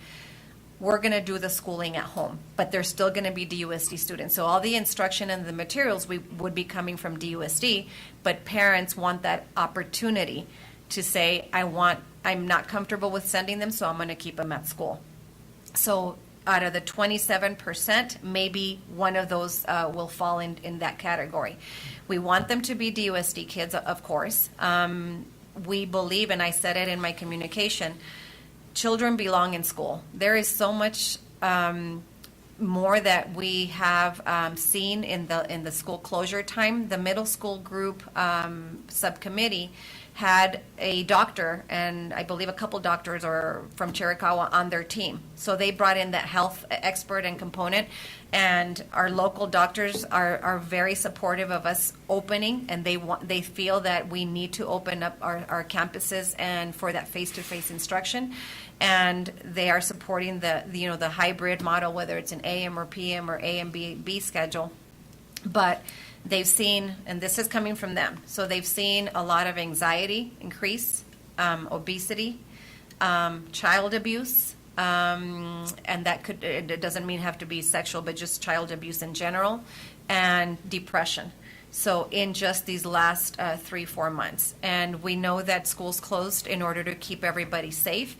we're going to do the schooling at home, but they're still going to be DUSD students. So all the instruction and the materials would be coming from DUSD, but parents want that opportunity to say, I'm not comfortable with sending them, so I'm going to keep them at school. So out of the 27%, maybe one of those will fall in that category. We want them to be DUSD kids, of course. We believe, and I said it in my communication, children belong in school. There is so much more that we have seen in the school closure time. The middle school group subcommittee had a doctor, and I believe a couple doctors are from Chiricahua on their team. So they brought in that health expert and component, and our local doctors are very supportive of us opening, and they feel that we need to open up our campuses and for that face-to-face instruction. And they are supporting the hybrid model, whether it's an AM or PM or A and B schedule. But they've seen, and this is coming from them, so they've seen a lot of anxiety increase, obesity, child abuse, and that it doesn't mean have to be sexual, but just child abuse in general, and depression. So in just these last 3-4 months. And we know that schools closed in order to keep everybody safe,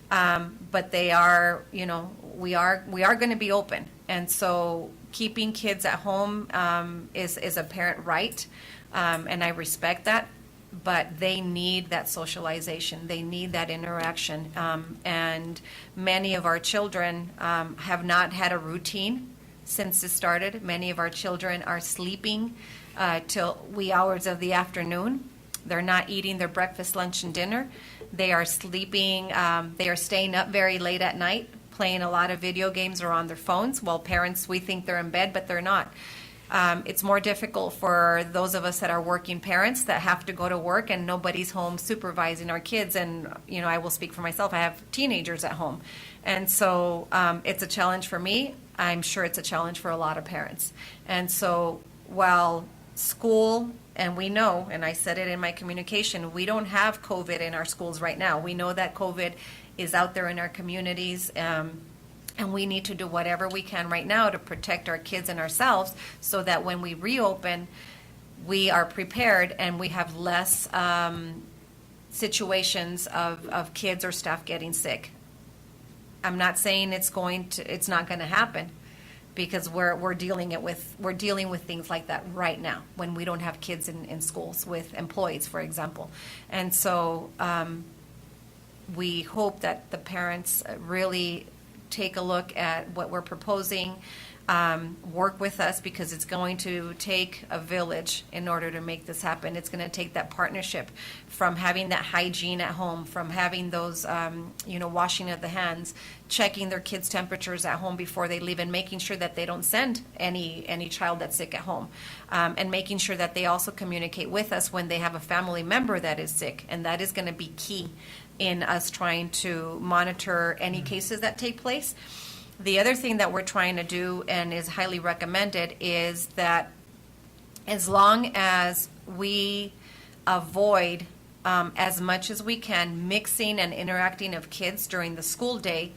but they are, we are going to be open. And so keeping kids at home is a parent right, and I respect that, but they need that socialization. They need that interaction. And many of our children have not had a routine since this started. Many of our children are sleeping till wee hours of the afternoon. They're not eating their breakfast, lunch, and dinner. They are sleeping, they are staying up very late at night, playing a lot of video games or on their phones, while parents, we think they're in bed, but they're not. It's more difficult for those of us that are working parents that have to go to work and nobody's home supervising our kids. And, I will speak for myself. I have teenagers at home. And so it's a challenge for me. I'm sure it's a challenge for a lot of parents. And so while school, and we know, and I said it in my communication, we don't have COVID in our schools right now. We know that COVID is out there in our communities, and we need to do whatever we can right now to protect our kids and ourselves so that when we reopen, we are prepared and we have less situations of kids or staff getting sick. I'm not saying it's not going to happen, because we're dealing with things like that right now when we don't have kids in schools with employees, for example. And so we hope that the parents really take a look at what we're proposing, work with us, because it's going to take a village in order to make this happen. It's going to take that partnership from having that hygiene at home, from having those, washing of the hands, checking their kids' temperatures at home before they leave, and making sure that they don't send any child that's sick at home, and making sure that they also communicate with us when they have a family member that is sick, and that is going to be key in us trying to monitor any cases that take place. The other thing that we're trying to do, and is highly recommended, is that as long as we avoid as much as we can mixing and interacting of kids during the school day,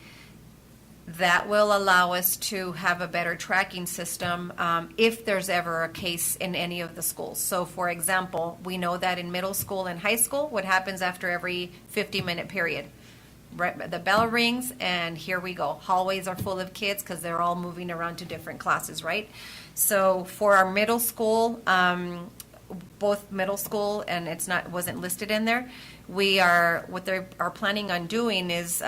that will allow us to have a better tracking system if there's ever a case in any of the schools. So, for example, we know that in middle school and high school, what happens after every 50-minute period? The bell rings, and here we go. Hallways are full of kids because they're all moving around to different classes, right? So for our middle school, both middle school, and wasn't listed in there, what they are planning on doing is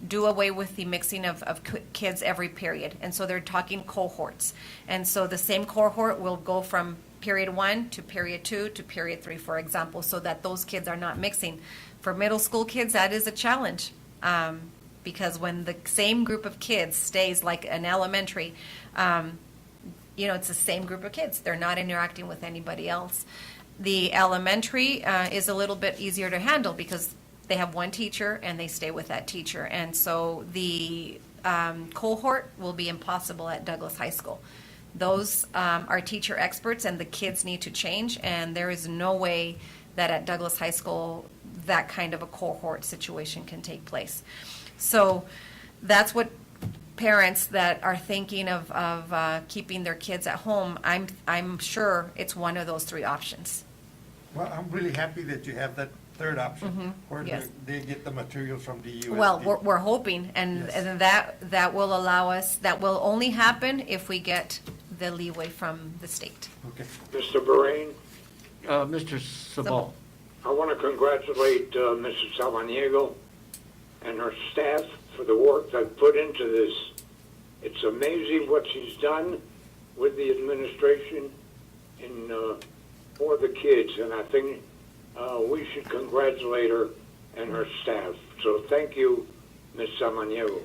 do away with the mixing of kids every period. And so they're talking cohorts. And so the same cohort will go from period 1 to period 2 to period 3, for example, so that those kids are not mixing. For middle school kids, that is a challenge, because when the same group of kids stays like an elementary, it's the same group of kids. They're not interacting with anybody else. The elementary is a little bit easier to handle because they have one teacher and they stay with that teacher. And so the cohort will be impossible at Douglas High School. Those are teacher experts, and the kids need to change, and there is no way that at Douglas High School that kind of a cohort situation can take place. So that's what parents that are thinking of keeping their kids at home, I'm sure it's one of those 3 options. Well, I'm really happy that you have that third option, where yes. they get the materials from the DUSD. Well, we're hoping, and, Yes. and that will allow us, that will only happen if we get the leeway from the state. Okay. Mr. Bahrain, Mr. Sabal. I want to congratulate Mrs. Samaniego and her staff for the work they've put into this. It's amazing what she's done with the administration for the kids, and I think we should congratulate her and her staff. So thank you, Ms. Samaniego.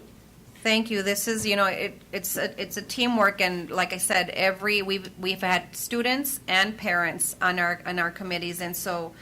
Thank you. This is, it's a teamwork, and like I said, we've had students and parents on our committees, and so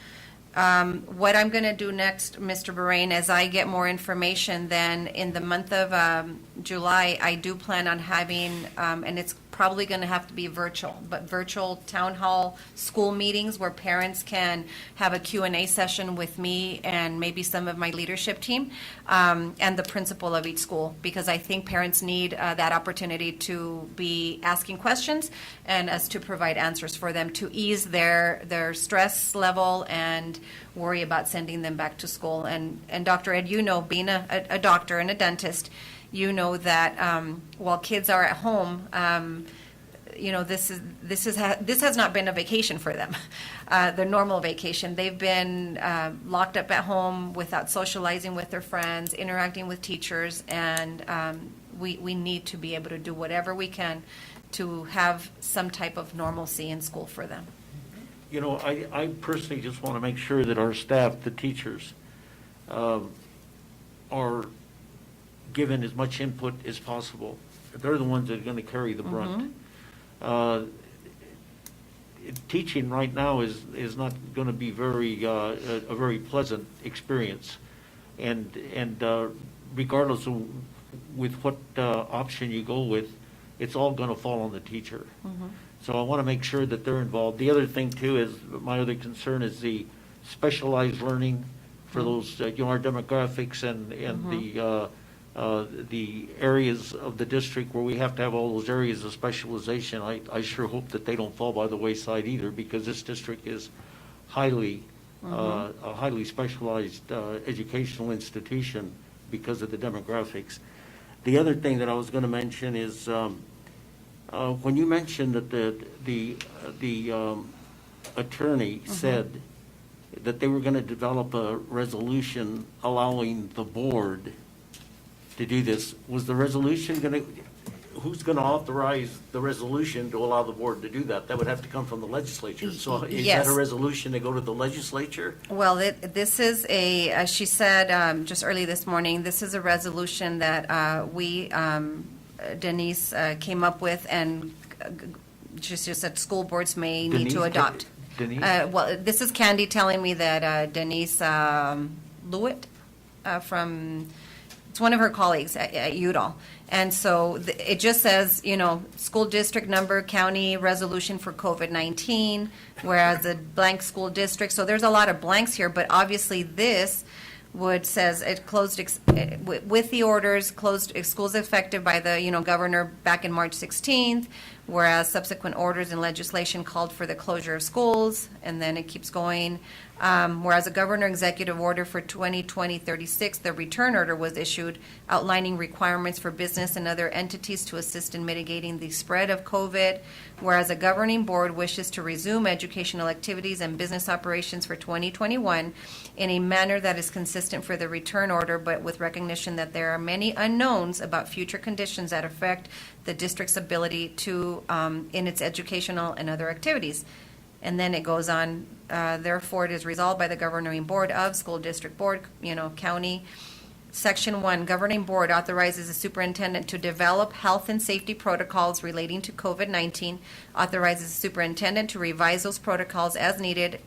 what I'm going to do next, Mr. Bahrain, as I get more information, then in the month of July, I do plan on having, and it's probably going to have to be virtual, but virtual town hall school meetings where parents can have a Q&A session with me and maybe some of my leadership team and the principal of each school, because I think parents need that opportunity to be asking questions and us to provide answers for them to ease their stress level and worry about sending them back to school. And Dr. Ed, being a doctor and a dentist, that while kids are at home, this has not been a vacation for them, their normal vacation. They've been locked up at home without socializing with their friends, interacting with teachers, and we need to be able to do whatever we can to have some type of normalcy in school for them. I personally just want to make sure that our staff, the teachers, are given as much input as possible. They're the ones that are going to carry the brunt. Teaching right now is not going to be a very pleasant experience, and regardless of with what option you go with, it's all going to fall on the teacher. So I want to make sure that they're involved. The other thing too is, my other concern is the specialized learning for those, our demographics and the areas of the district where we have to have all those areas of specialization. I sure hope that they don't fall by the wayside either, because this district is a highly specialized educational institution because of the demographics. The other thing that I was going to mention is, when you mentioned that the attorney said that they were going to develop a resolution allowing the board to do this, was the resolution who's going to authorize the resolution to allow the board to do that? That would have to come from the legislature. So is Yes. that a resolution to go to the legislature? Well, this is as she said just early this morning, this is a resolution that Denise came up with, and she just said school boards may need to Denise? adopt. Denise? Well, this is Candy telling me that Denise Lewitt from, it's one of her colleagues at Udall. And so it just says, school district number, county resolution for COVID-19, whereas the blank school district. So there's a lot of blanks here, but obviously this says it closed with the orders, closed schools effective by the governor back in March 16th, whereas subsequent orders and legislation called for the closure of schools, and then it keeps going. Whereas a governor executive order for 2020-36, the return order was issued outlining requirements for business and other entities to assist in mitigating the spread of COVID. Whereas a governing board wishes to resume educational activities and business operations for 2021 in a manner that is consistent for the return order, but with recognition that there are many unknowns about future conditions that affect the district's ability to, in its educational and other activities. And then it goes on, therefore it is resolved by the governing board of school district board, county. Section 1, governing board authorizes the superintendent to develop health and safety protocols relating to COVID-19, authorizes the superintendent to revise those protocols as needed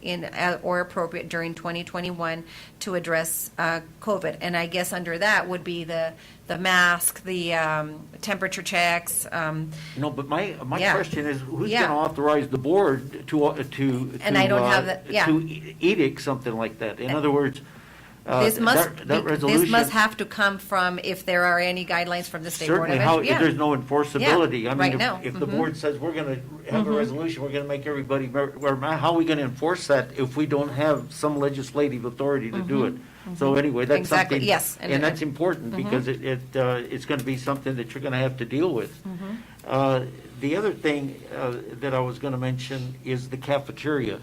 or appropriate during 2021 to address COVID. And I guess under that would be the mask, the temperature checks. No, but my Yeah. question is, who's Yeah. going to authorize the board to And I don't have that, yeah. to edict something like that? In other words, This that resolution. this must have to come from, if there are any guidelines from the State Board of Certainly, Education. there's no enforceability. Yeah, I mean, right now. if the board says we're going to have a resolution, we're going to make everybody, how are we going to enforce that if we don't have some legislative authority to do it? So anyway, that's Exactly, something. yes. And that's important because it's going to be something that you're going to have to deal with. The other thing that I was going to mention is the cafeteria.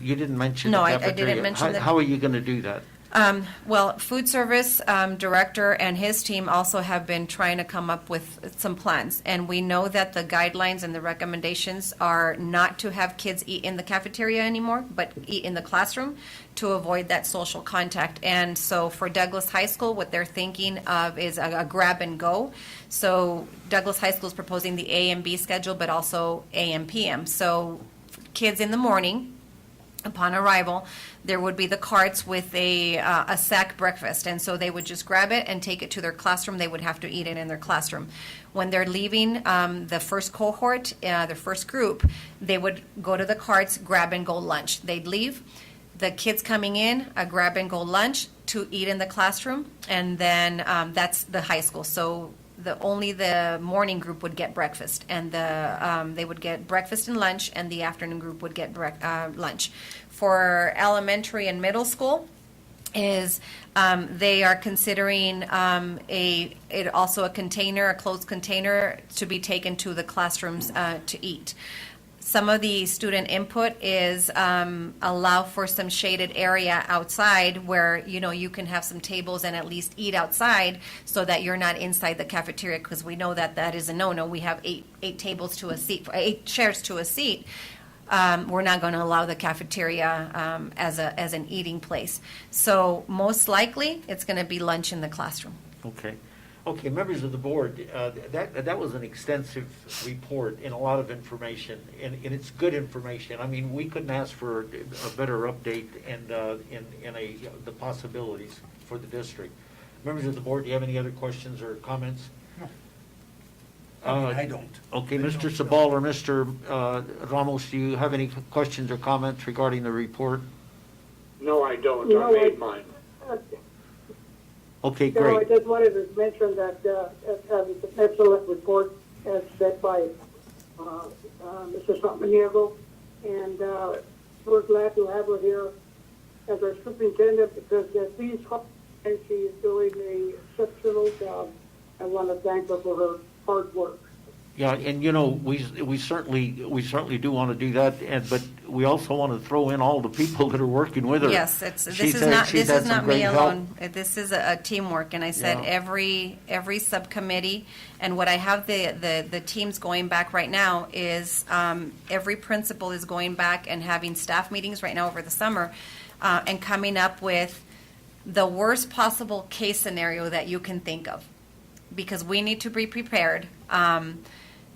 You didn't mention the No, I cafeteria. didn't mention that. How are you going to do that? Well, food service director and his team also have been trying to come up with some plans. And we know that the guidelines and the recommendations are not to have kids eat in the cafeteria anymore, but eat in the classroom to avoid that social contact. And so for Douglas High School, what they're thinking of is a grab and go. So Douglas High School is proposing the A and B schedule, but also AM, PM. So kids in the morning, upon arrival, there would be the carts with a sack breakfast, and so they would just grab it and take it to their classroom. They would have to eat it in their classroom. When they're leaving the first cohort, the first group, they would go to the carts, grab and go lunch. They'd leave. The kids coming in, a grab and go lunch to eat in the classroom, and then that's the high school. So only the morning group would get breakfast, and they would get breakfast and lunch, and the afternoon group would get lunch. For elementary and middle school, they are considering also a closed container to be taken to the classrooms to eat. Some of the student input is allow for some shaded area outside where, you can have some tables and at least eat outside so that you're not inside the cafeteria, because we know that is a no-no. We have eight tables to a seat, 8 chairs to a seat. We're not going to allow the cafeteria as an eating place. So most likely, it's going to be lunch in the classroom. Okay, members of the board, that was an extensive report and a lot of information, and it's good information. I mean, we couldn't ask for a better update and the possibilities for the district. Members of the board, do you have any other questions or comments? No. I don't. Okay, Mr. Sabal or Mr. Ramos, do you have any questions or comments regarding the report? No, I don't. No, I made mine. Okay, No, I great. just wanted to mention that it's an excellent report as said by Mrs. Samaniego, and we're glad to have her here as our superintendent, because these and she is doing an exceptional job. I want to thank her for her hard work. Yeah, and we certainly do want to do that, but we also want to throw in all the people that are working with her. Yes, this She's is had- not she's had some me great help. alone. This is a teamwork, and I said Yeah. every subcommittee, and what I have the teams going back right now is every principal is going back and having staff meetings right now over the summer, and coming up with the worst possible case scenario that you can think of, because we need to be prepared.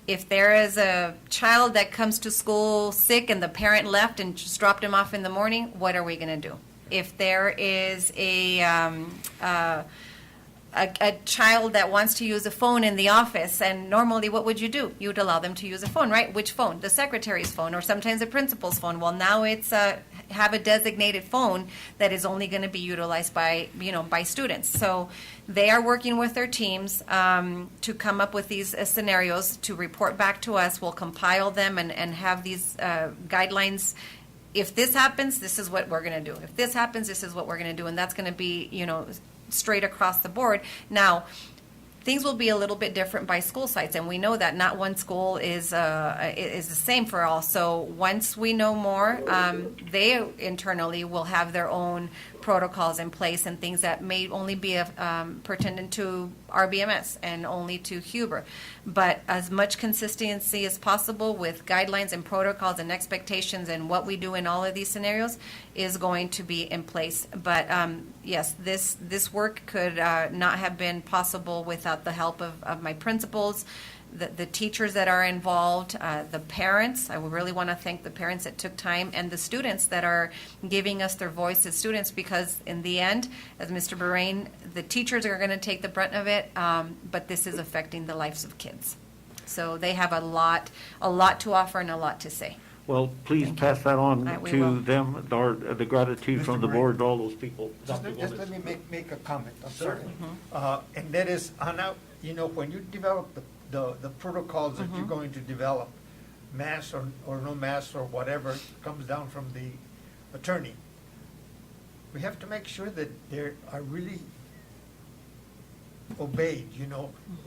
If there is a child that comes to school sick and the parent left and just dropped him off in the morning, what are we going to do? If there is a child that wants to use a phone in the office, and normally what would you do? You would allow them to use a phone, right? Which phone? The secretary's phone, or sometimes the principal's phone. Well, now it's have a designated phone that is only going to be utilized by students. So they are working with their teams to come up with these scenarios to report back to us. We'll compile them and have these guidelines. If this happens, this is what we're going to do. If this happens, this is what we're going to do. And that's going to be, straight across the board. Now, things will be a little bit different by school sites, and we know that not one school is the same for all. So once we know more, they internally will have their own protocols in place and things that may only be pertinent to RBMS and only to Huber. But as much consistency as possible with guidelines and protocols and expectations and what we do in all of these scenarios is going to be in place. But yes, this work could not have been possible without the help of my principals, the teachers that are involved, the parents. I really want to thank the parents that took time, and the students that are giving us their voice as students, because in the end, as Mr. Bahrain, the teachers are going to take the brunt of it, but this is affecting the lives of kids. So they have a lot to offer and a lot to say. Well, please pass that on We to will. them, the gratitude Mr. from the Moran. board to all those people. Just Dr. let Gomez. me make a comment, I'm sorry. Certainly. And that is, when you develop the protocols that you're going to develop, mask or no mask or whatever comes down from the attorney, we have to make sure that they are really obeyed,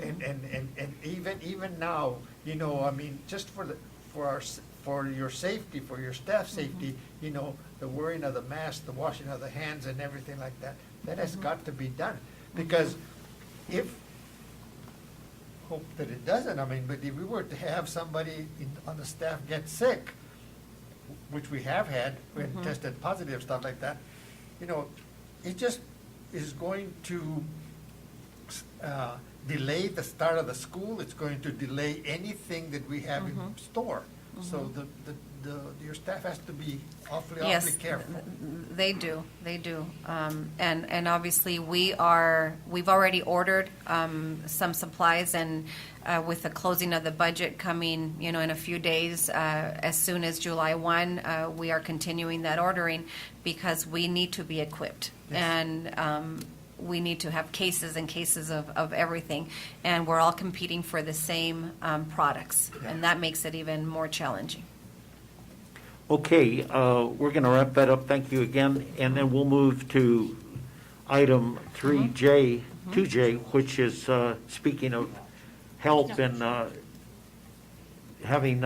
and even now, just for for your safety, for your staff safety, you know, the wearing of the mask, the washing of the hands and everything like that, that has got to be done. Because if, hope that it doesn't, I mean, but if we were to have somebody on the staff get sick, which we have had, when tested positive, stuff like that, you know, it just is going to delay the start of the school. It's going to delay anything that we have in store. So your staff has to be awfully Yes, careful. they do. And obviously, we've already ordered some supplies, and with the closing of the budget coming, in a few days, as soon as July 1, we are continuing that ordering because we need to be equipped. Yes. And we need to have cases and cases of everything. And we're all competing for the same products, and that makes it even more challenging. Okay, we're going to wrap that up. Thank you again. And then we'll move to item 3J, 2J, which is, speaking of help and having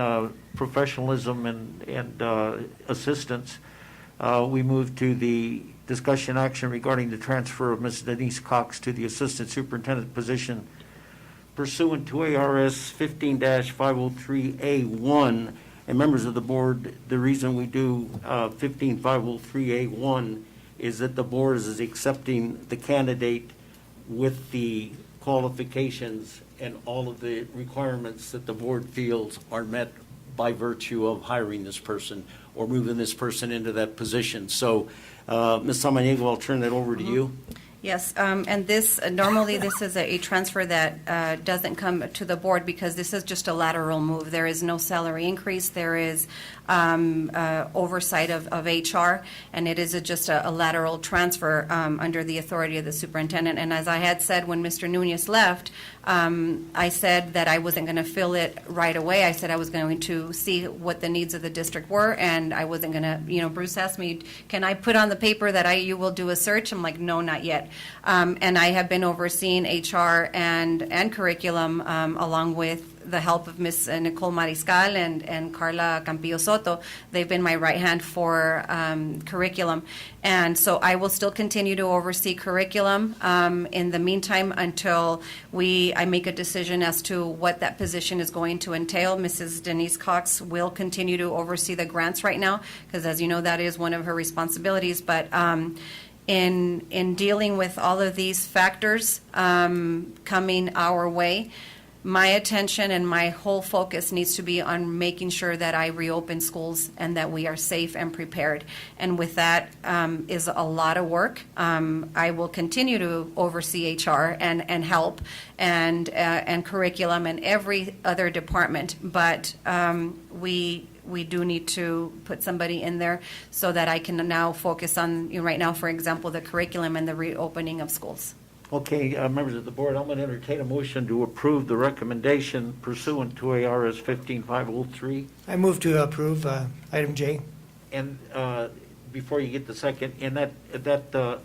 professionalism and assistance, we move to the discussion action regarding the transfer of Ms. Denise Cox to the Assistant Superintendent position pursuant to ARS 15-503A1. And members of the board, the reason we do 15-503A1 is that the board is accepting the candidate with the qualifications and all of the requirements that the board feels are met by virtue of hiring this person or moving this person into that position. So, Ms. Samaniego, I'll turn that over to you. Yes, and this, normally this is a transfer that doesn't come to the board because this is just a lateral move. There is no salary increase. There is oversight of HR, and it is just a lateral transfer under the authority of the superintendent. And as I had said when Mr. Nunez left, I said that I wasn't going to fill it right away. I said I was going to see what the needs of the district were, and I wasn't going to, Bruce asked me, can I put on the paper that you will do a search? I'm like, no, not yet. And I have been overseeing HR and curriculum along with the help of Ms. Nicole Mariscal and Carla Campillo Soto. They've been my right hand for curriculum. And so I will still continue to oversee curriculum in the meantime until I make a decision as to what that position is going to entail. Mrs. Denise Cox will continue to oversee the grants right now because, as you know, that is one of her responsibilities. But in dealing with all of these factors coming our way, my attention and my whole focus needs to be on making sure that I reopen schools and that we are safe and prepared. And with that is a lot of work. I will continue to oversee HR and help and curriculum and every other department, but we do need to put somebody in there so that I can now focus on, right now, for example, the curriculum and the reopening of schools. Okay, members of the board, I'm going to entertain a motion to approve the recommendation pursuant to ARS 15-503. I move to approve item J. And before you get the second, and that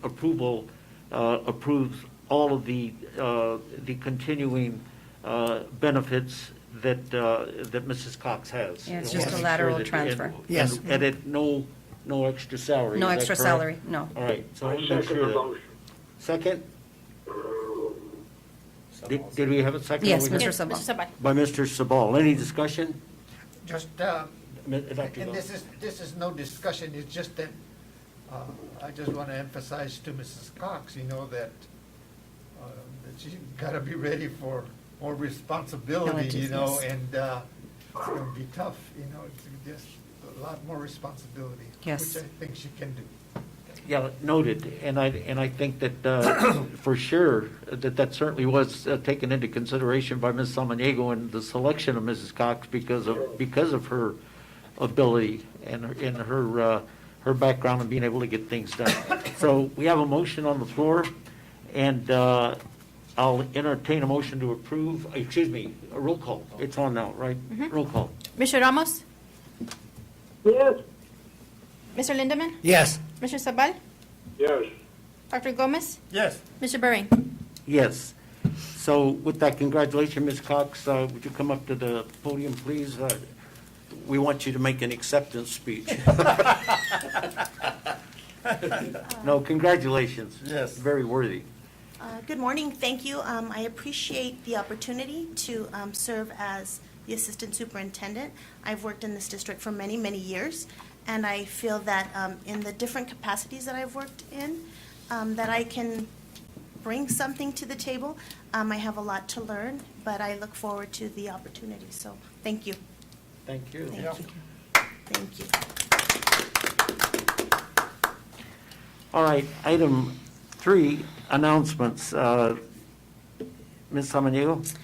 approval approves all of the continuing benefits that Mrs. Cox has. Yeah, it's You know, just a make lateral sure that- transfer. Yes. And at no extra salary. No is that extra correct? salary, no. All right, so I I'll make second sure the that. motion. Second? Did we have a second? Yes, We have- Mr. Yes, Sabal. Mr. Sabal. By Mr. Sabal. Any discussion? Just, Dr. and Gall. this is no discussion, it's just that, I just want to emphasize to Mrs. Cox, that she's got to be ready for more responsibility, Yes. and it's going to be tough, it's just a lot more responsibility. Yes. Which I think she can do. Yeah, noted, and I think that for sure, that certainly was taken into consideration by Ms. Samaniego in the selection of Mrs. Cox because of her ability and her background in being able to get things done. So we have a motion on the floor, and I'll entertain a motion to approve, a roll call. It's on now, right? Roll call. Mr. Ramos? Yes, Mr. Lindeman? Yes. Mr. Sabal? Yes. Dr. Gomez? Yes. Mr. Bahrain? Yes. So with that, congratulations, Ms. Cox. Would you come up to the podium, please? we want you to make an acceptance speech. No, congratulations. Yes. Very worthy. Good morning, thank you. I appreciate the opportunity to serve as the Assistant Superintendent. I've worked in this district for many, many years, and I feel that in the different capacities that I've worked in, that I can bring something to the table. I have a lot to learn, but I look forward to the opportunity, so thank you. Thank you. Thank you. Thank you. All right, item 3, announcements. Ms. Samaniego?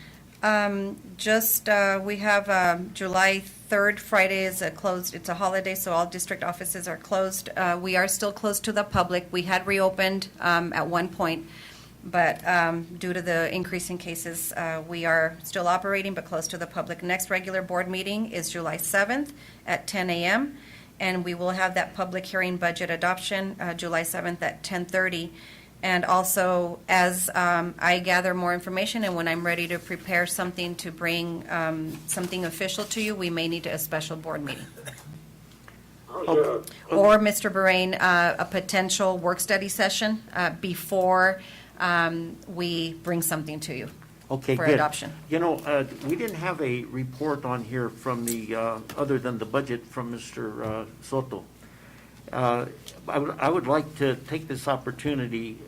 We have July 3rd, Friday is closed, it's a holiday, so all district offices are closed. We are still closed to the public. We had reopened at one point, but due to the increase in cases, we are still operating but closed to the public. Next regular board meeting is July 7th at 10 a.m., and we will have that public hearing budget adoption July 7th at 10:30. And also, as I gather more information and when I'm ready to prepare something to bring something official to you, we may need a special board meeting. Or, Mr. Bahrain, a potential work study session before we bring something to you Okay, for good. adoption. You know, we didn't have a report on here from the, other than the budget from Mr. Soto. I would like to take this opportunity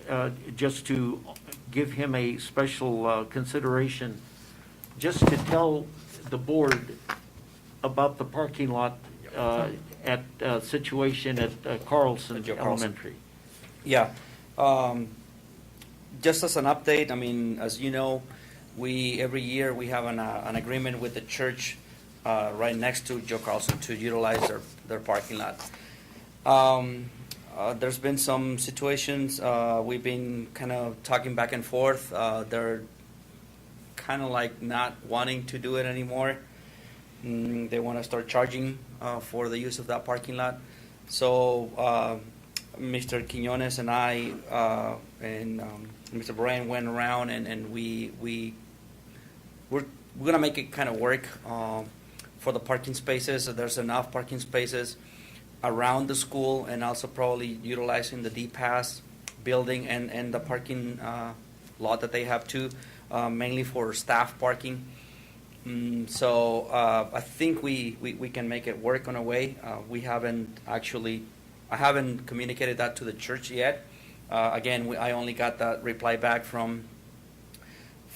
just to give him a special consideration, just to tell the board about the parking lot at situation at Carlson Joe Carlson. Elementary. Yeah. Just as an update, I mean, as you know, every year we have an agreement with the church right next to Joe Carlson to utilize their parking lot. There's been some situations, we've been kind of talking back and forth. They're kind of like not wanting to do it anymore. They want to start charging for the use of that parking lot. So Mr. Quinones and I and Mr. Brian went around and we're going to make it kind of work for the parking spaces. So there's enough parking spaces around the school, and also probably utilizing the D-Pass building and the parking lot that they have too, mainly for staff parking. So I think we can make it work on a way. I haven't communicated that to the church yet. Again, I only got that reply back from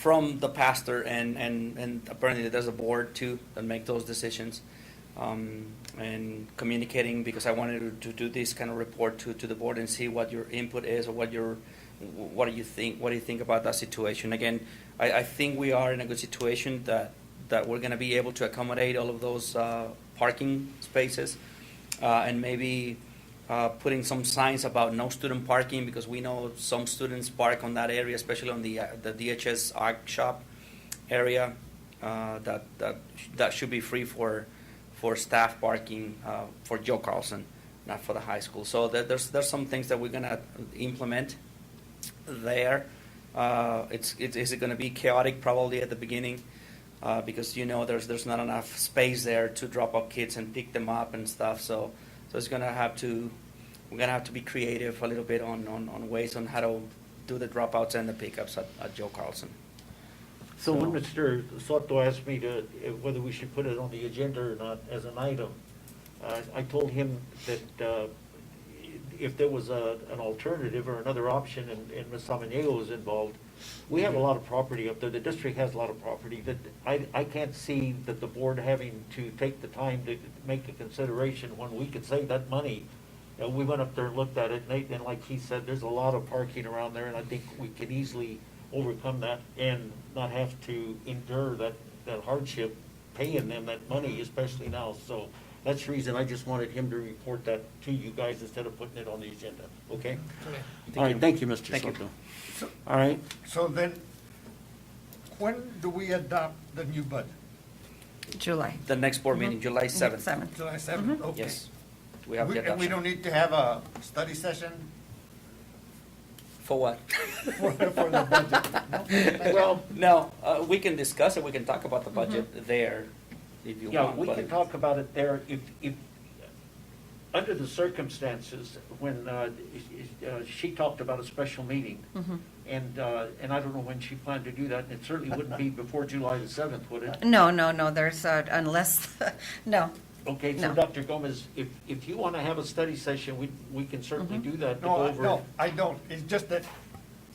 the pastor, and apparently there's a board too that make those decisions. And communicating, because I wanted to do this kind of report to the board and see what your input is, or what do you think about that situation. Again, I think we are in a good situation that we're going to be able to accommodate all of those parking spaces, and maybe putting some signs about no student parking, because we know some students park on that area, especially on the DHS art shop area. That should be free for staff parking for Joe Carlson, not for the high school. So there's some things that we're gonna implement there. Is it gonna be chaotic probably at the beginning, because there's not enough space there to drop off kids and pick them up and stuff. So we're gonna have to be creative a little bit on ways on how to do the dropouts and the pickups at Joe Carlson. So when Mr. Soto asked me whether we should put it on the agenda or not as an item, I told him that if there was an alternative or another option, and Ms. Samaniego was involved, we have a lot of property up there. The district has a lot of property that I can't see that the board having to take the time to make a consideration when we could save that money. We went up there and looked at it, and like he said, there's a lot of parking around there, and I think we can easily overcome that and not have to endure that hardship paying them that money, especially now. So that's the reason I just wanted him to report that to you guys instead of putting it on the agenda, okay? All right, thank you, Mr. Soto. All right, So then, when do we adopt the new budget? July. The next board meeting, July 7th. 7th. July 7th? Okay. Yes. We have the And we adoption. don't need to have a study session For what? for the budget? well, No, we can discuss it, we can talk about the budget there. if you Yeah, want. we but- can talk about it there if, under the circumstances, when she talked about a special meeting, and I don't know when she planned to do that, and it certainly wouldn't be before July the 7th, would it? No, there's, unless, no. Okay, so No. Dr. Gomez, if you want to have a study session, we can certainly do that to go over. No, I don't. It's just that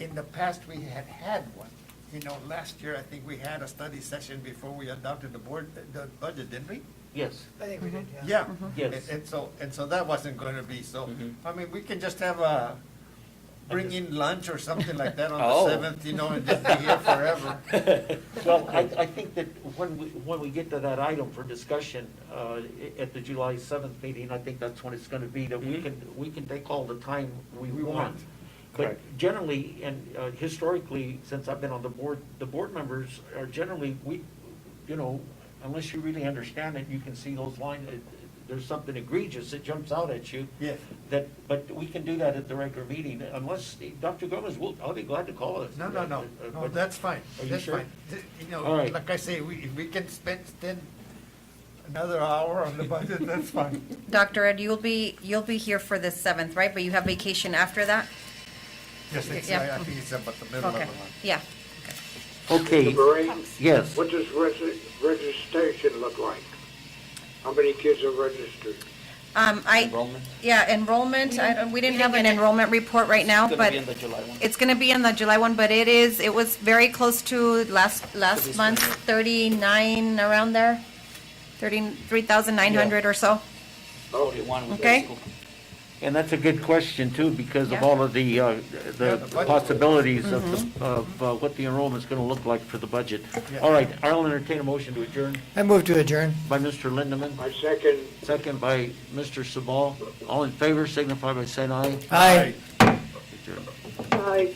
in the past, we had one. You know, last year, I think we had a study session before we adopted the budget, didn't we? Yes, I think we did, Yeah. Yes. And so that wasn't going to be, so, Mhm. I mean, we can just have a, bring in lunch or something like that on Oh. the 7th, you know, and just be here forever. well, I think that when we get to that item for discussion at the July 7th meeting, I think that's when it's going to be, that we can take all the time we want. But Correct. generally, and historically, since I've been on the board members are generally, unless you really understand it, you can see those lines, there's something egregious that jumps out at you. Yes. But we can do that at the regular meeting, unless, Dr. Gomez, I'll be glad to call it. No, no, But- that's fine. Are you That's sure? fine. You know, All right. like I say, if we can spend another hour on the budget, that's fine. Dr. Ed, you'll be here for the 7th, right? But you have vacation after that? Yes, it's, Yeah. I think it's about the middle of the Okay, month. yeah. Okay, Mr. Bahrain, yes. what does registration look like? How many kids are registered? Enrollment? Enrollment, we didn't have an enrollment report right now, It's but gonna be in the July one. it's gonna be in the July one, but it was very close to last month, 39, around there, 33,900 or so. 41 with Okay. high school. And that's a good question too, because of Yeah. all of the budget. possibilities Mm-hmm. of what the enrollment's going to look like for the budget. Yeah. All right, I'll entertain a motion to adjourn I move to adjourn. by Mr. Lindeman, I second. second by Mr. Sabal. All in favor signify by saying aye. Aye. Adjourn. Aye.